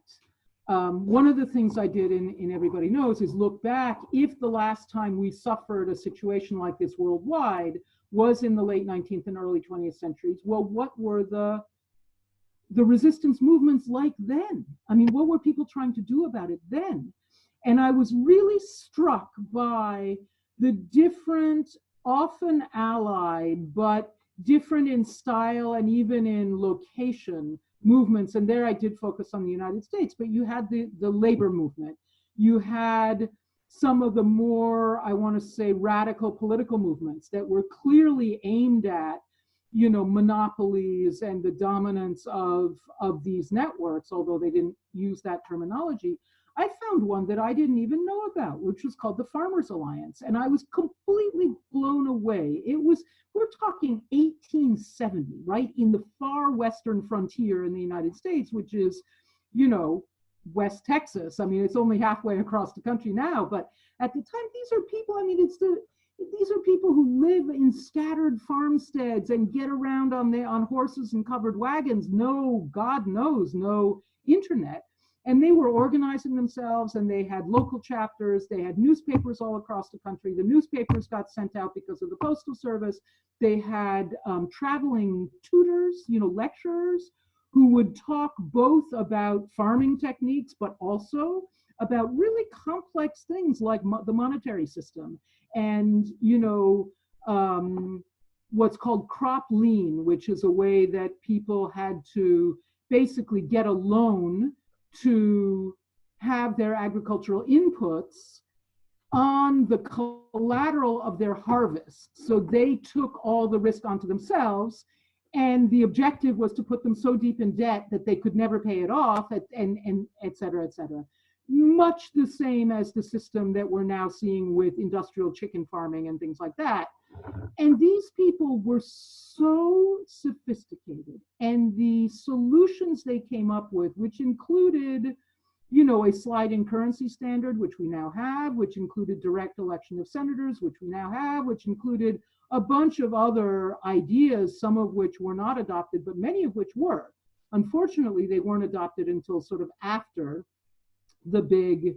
One of the things I did in Everybody Knows is look back, if the last time we suffered a situation like this worldwide was in the late 19th and early 20th centuries, well, what were the resistance movements like then? I mean, what were people trying to do about it then? And I was really struck by the different, often allied, but different in style and even in location movements. And there I did focus on the United States, but you had the labor movement. You had some of the more, I want to say, radical political movements that were clearly aimed at, you know, monopolies and the dominance of these networks, although they didn't use that terminology. I found one that I didn't even know about, which was called the Farmers Alliance. And I was completely blown away. We're talking 1870, right? In the far western frontier in the United States, which is, you know, West Texas. I mean, it's only halfway across the country now, but at the time, these are people, I mean, these are people who live in scattered farmsteads and get around on horses and covered wagons. No, God knows, no internet. And they were organizing themselves, and they had local chapters. They had newspapers all across the country. The newspapers got sent out because of the Postal Service. They had traveling tutors, you know, lecturers, who would talk both about farming techniques, but also about really complex things like the monetary system. And, you know, what's called crop lien, which is a way that people had to basically get a loan to have their agricultural inputs on the collateral of their harvest. So they took all the risk onto themselves, and the objective was to put them so deep in debt that they could never pay it off, and et cetera, et cetera. Much the same as the system that we're now seeing with industrial chicken farming and things like that. And these people were so sophisticated, and the solutions they came up with, which included, you know, a sliding currency standard, which we now have, which included direct election of senators, which we now have, which included a bunch of other ideas, some of which were not adopted, but many of which were. Unfortunately, they weren't adopted until sort of after the big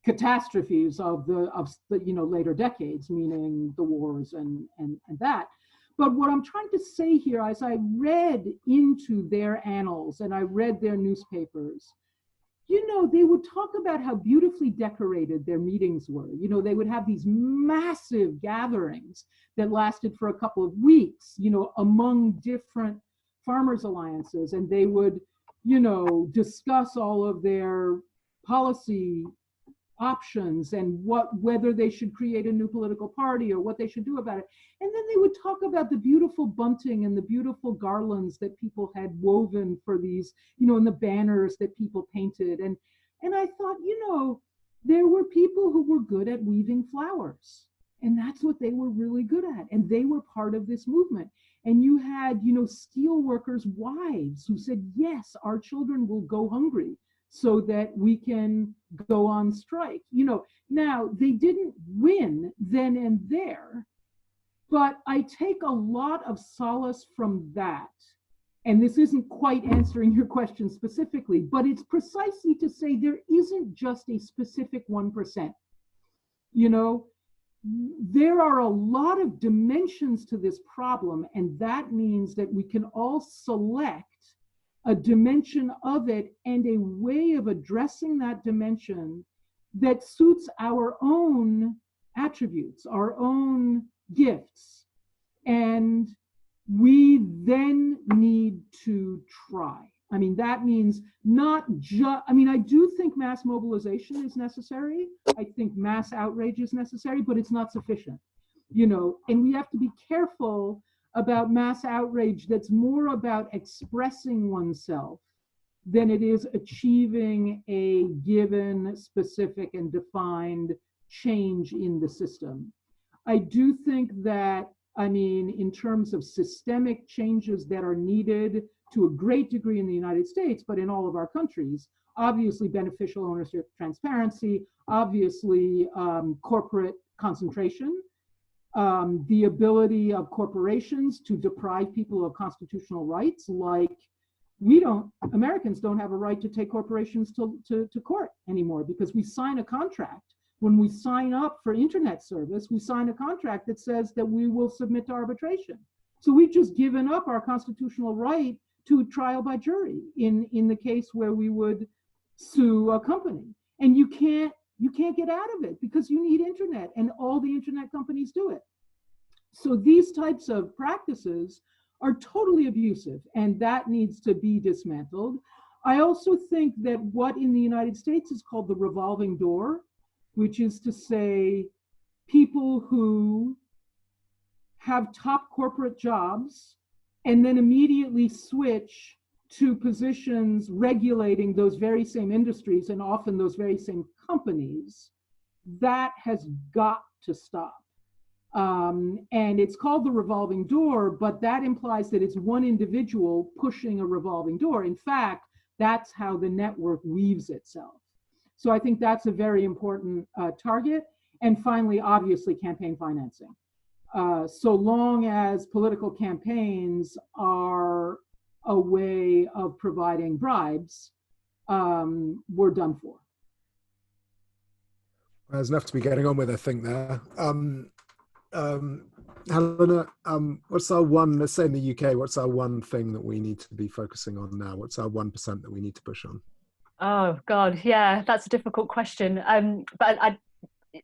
catastrophes of the later decades, meaning the wars and that. But what I'm trying to say here, as I read into their annals and I read their newspapers, they would talk about how beautifully decorated their meetings were. They would have these massive gatherings that lasted for a couple of weeks, among different farmers' alliances, and they would, discuss all of their policy options and whether they should create a new political party or what they should do about it. And then they would talk about the beautiful bunting and the beautiful garlands that people had woven for these, and the banners that people painted. And I thought, there were people who were good at weaving flowers, and that's what they were really good at. And they were part of this movement. And you had, steel workers' wives who said, yes, our children will go hungry so that we can go on strike. Now they didn't win then and there, but I take a lot of solace from that. And this isn't quite answering your question specifically, but it's precisely to say there isn't just a specific 1%. There are a lot of dimensions to this problem, and that means that we can all select a dimension of it and a way of addressing that dimension that suits our own attributes, our own gifts. And we then need to try. That means not just, I do think mass mobilization is necessary. I think mass outrage is necessary, but it's not sufficient, and we have to be careful about mass outrage that's more about expressing oneself than it is achieving a given, specific, and defined change in the system. I do think that, in terms of systemic changes that are needed to a great degree in the United States, but in all of our countries, obviously beneficial ownership transparency, obviously corporate concentration, the ability of corporations to deprive people of constitutional rights, like Americans don't have a right to take corporations to court anymore, because we sign a contract. When we sign up for internet service, we sign a contract that says that we will submit to arbitration. So we've just given up our constitutional right to trial by jury in the case where we would sue a company. And you can't get out of it because you need internet, and all the internet companies do it. So these types of practices are totally abusive, and that needs to be dismantled. I also think that what in the United States is called the revolving door, which is to say people who have top corporate jobs and then immediately switch to positions regulating those very same industries and often those very same companies, that has got to stop. And it's called the revolving door, but that implies that it's one individual pushing a revolving door. In fact, that's how the network weaves itself. So I think that's a very important target. And finally, obviously, campaign financing. So long as political campaigns are a way of providing bribes, we're done for. There's enough to be getting on with, I think, there. Helena, what's our one, let's say in the UK, what's our one thing that we need to be focusing on now? What's our 1% that we need to push on? Oh, God, yeah, that's a difficult question. But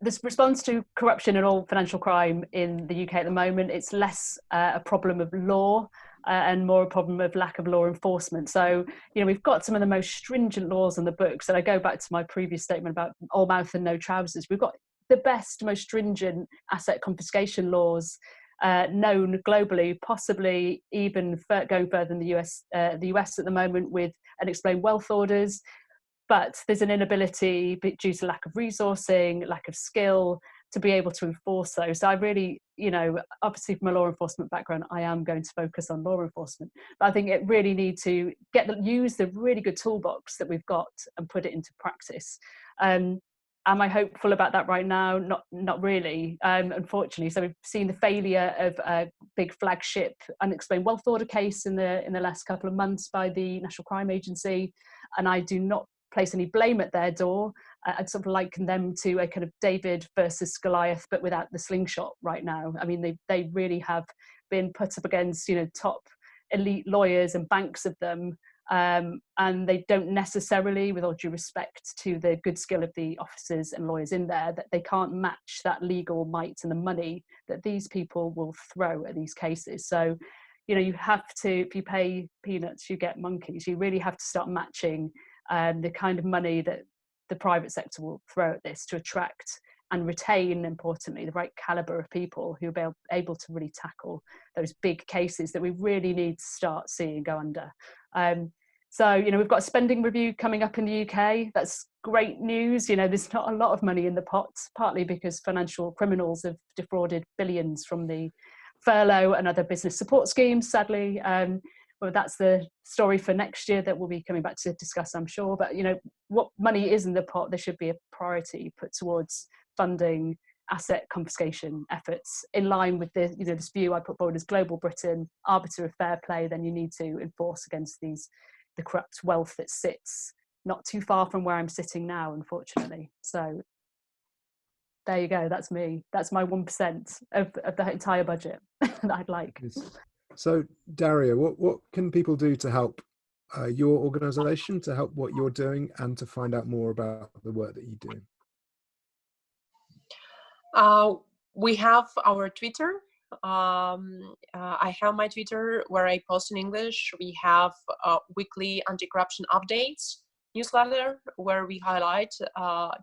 this response to corruption and all financial crime in the UK at the moment, it's less a problem of law and more a problem of lack of law enforcement. So, we've got some of the most stringent laws on the books. And I go back to my previous statement about all mouth and no trousers. We've got the best, most stringent asset confiscation laws known globally, possibly even going further than the US at the moment with unexplained wealth orders. But there's an inability due to lack of resourcing, lack of skill, to be able to enforce those. So I really, obviously from a law enforcement background, I am going to focus on law enforcement. But I think it really need to use the really good toolbox that we've got and put it into practice. Am I hopeful about that right now? Not really, unfortunately. So we've seen the failure of a big flagship unexplained wealth order case in the last couple of months by the National Crime Agency, and I do not place any blame at their door. I'd sort of liken them to a kind of David versus Goliath, but without the slingshot right now. I mean, they really have been put up against, you know, top elite lawyers and banks of them. And they don't necessarily, with all due respect to the good skill of the officers and lawyers in there, that they can't match that legal might and the money that these people will throw at these cases. So, you know, you have to, if you pay peanuts, you get monkeys. You really have to start matching the kind of money that the private sector will throw at this to attract and retain, importantly, the right caliber of people who will be able to really tackle those big cases that we really need to start seeing go under. So, you know, we've got a spending review coming up in the UK. That's great news. You know, there's not a lot of money in the pot, partly because financial criminals have defrauded billions from the furlough and other business support schemes, sadly. Well, that's the story for next year that we'll be coming back to discuss, I'm sure. But, you know, what money is in the pot, there should be a priority put towards funding asset confiscation efforts in line with the, you know, this view I put forward as global Britain, arbiter of fair play. Then you need to enforce against the corrupt wealth that sits not too far from where I'm sitting now, unfortunately. So there you go. That's me. That's my 1% of the entire budget that I'd like. So Daria, what can people do to help your organization, to help what you're doing, and to find out more about the work that you do? We have our Twitter. I have my Twitter where I post in English. We have weekly anti-corruption updates newsletter where we highlight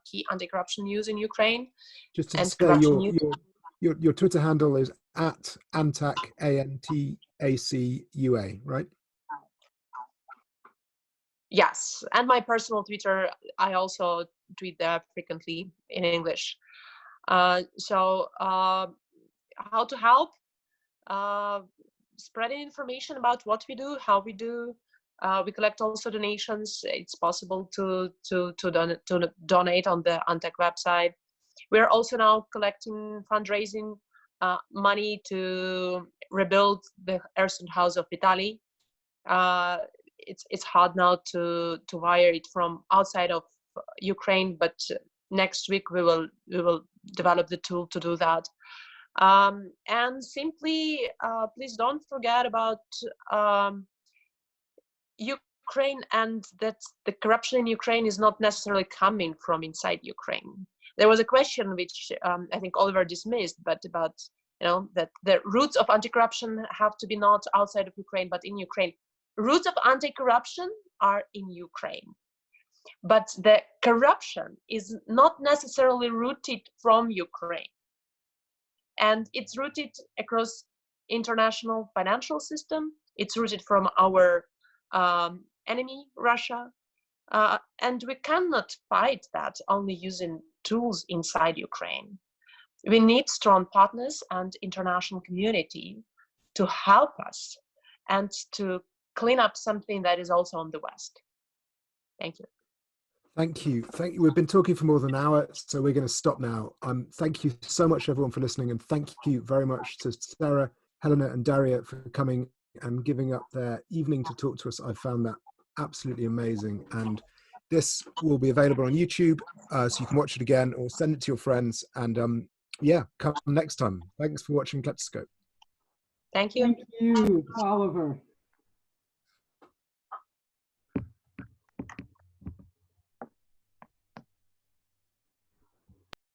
key anti-corruption news in Ukraine. Just to say, your Twitter handle is at Antac, ANTACUA, right? Yes, and my personal Twitter, I also tweet there frequently in English. So how to help? Spreading information about what we do, how we do. We collect also donations. It's possible to donate on the Antac website. We're also now collecting fundraising money to rebuild the Erstone House of Vitali. It's hard now to wire it from outside of Ukraine, but next week we will develop the tool to do that. And simply, please don't forget about Ukraine, and that the corruption in Ukraine is not necessarily coming from inside Ukraine. There was a question which I think Oliver dismissed, but about, you know, that the roots of anti-corruption have to be not outside of Ukraine, but in Ukraine. Roots of anti-corruption are in Ukraine, but the corruption is not necessarily rooted from Ukraine, and it's rooted across international financial system. It's rooted from our enemy, Russia, and we cannot fight that only using tools inside Ukraine. We need strong partners and international community to help us and to clean up something that is also on the West. Thank you. Thank you. Thank you. We've been talking for more than an hour, so we're going to stop now. Thank you so much, everyone, for listening, and thank you very much to Sarah, Helena, and Daria for coming and giving up their evening to talk to us. I found that absolutely amazing, and this will be available on YouTube, so you can watch it again or send it to your friends. And yeah, come next time. Thanks for watching Kleptoscope. Thank you. Thank you, Oliver.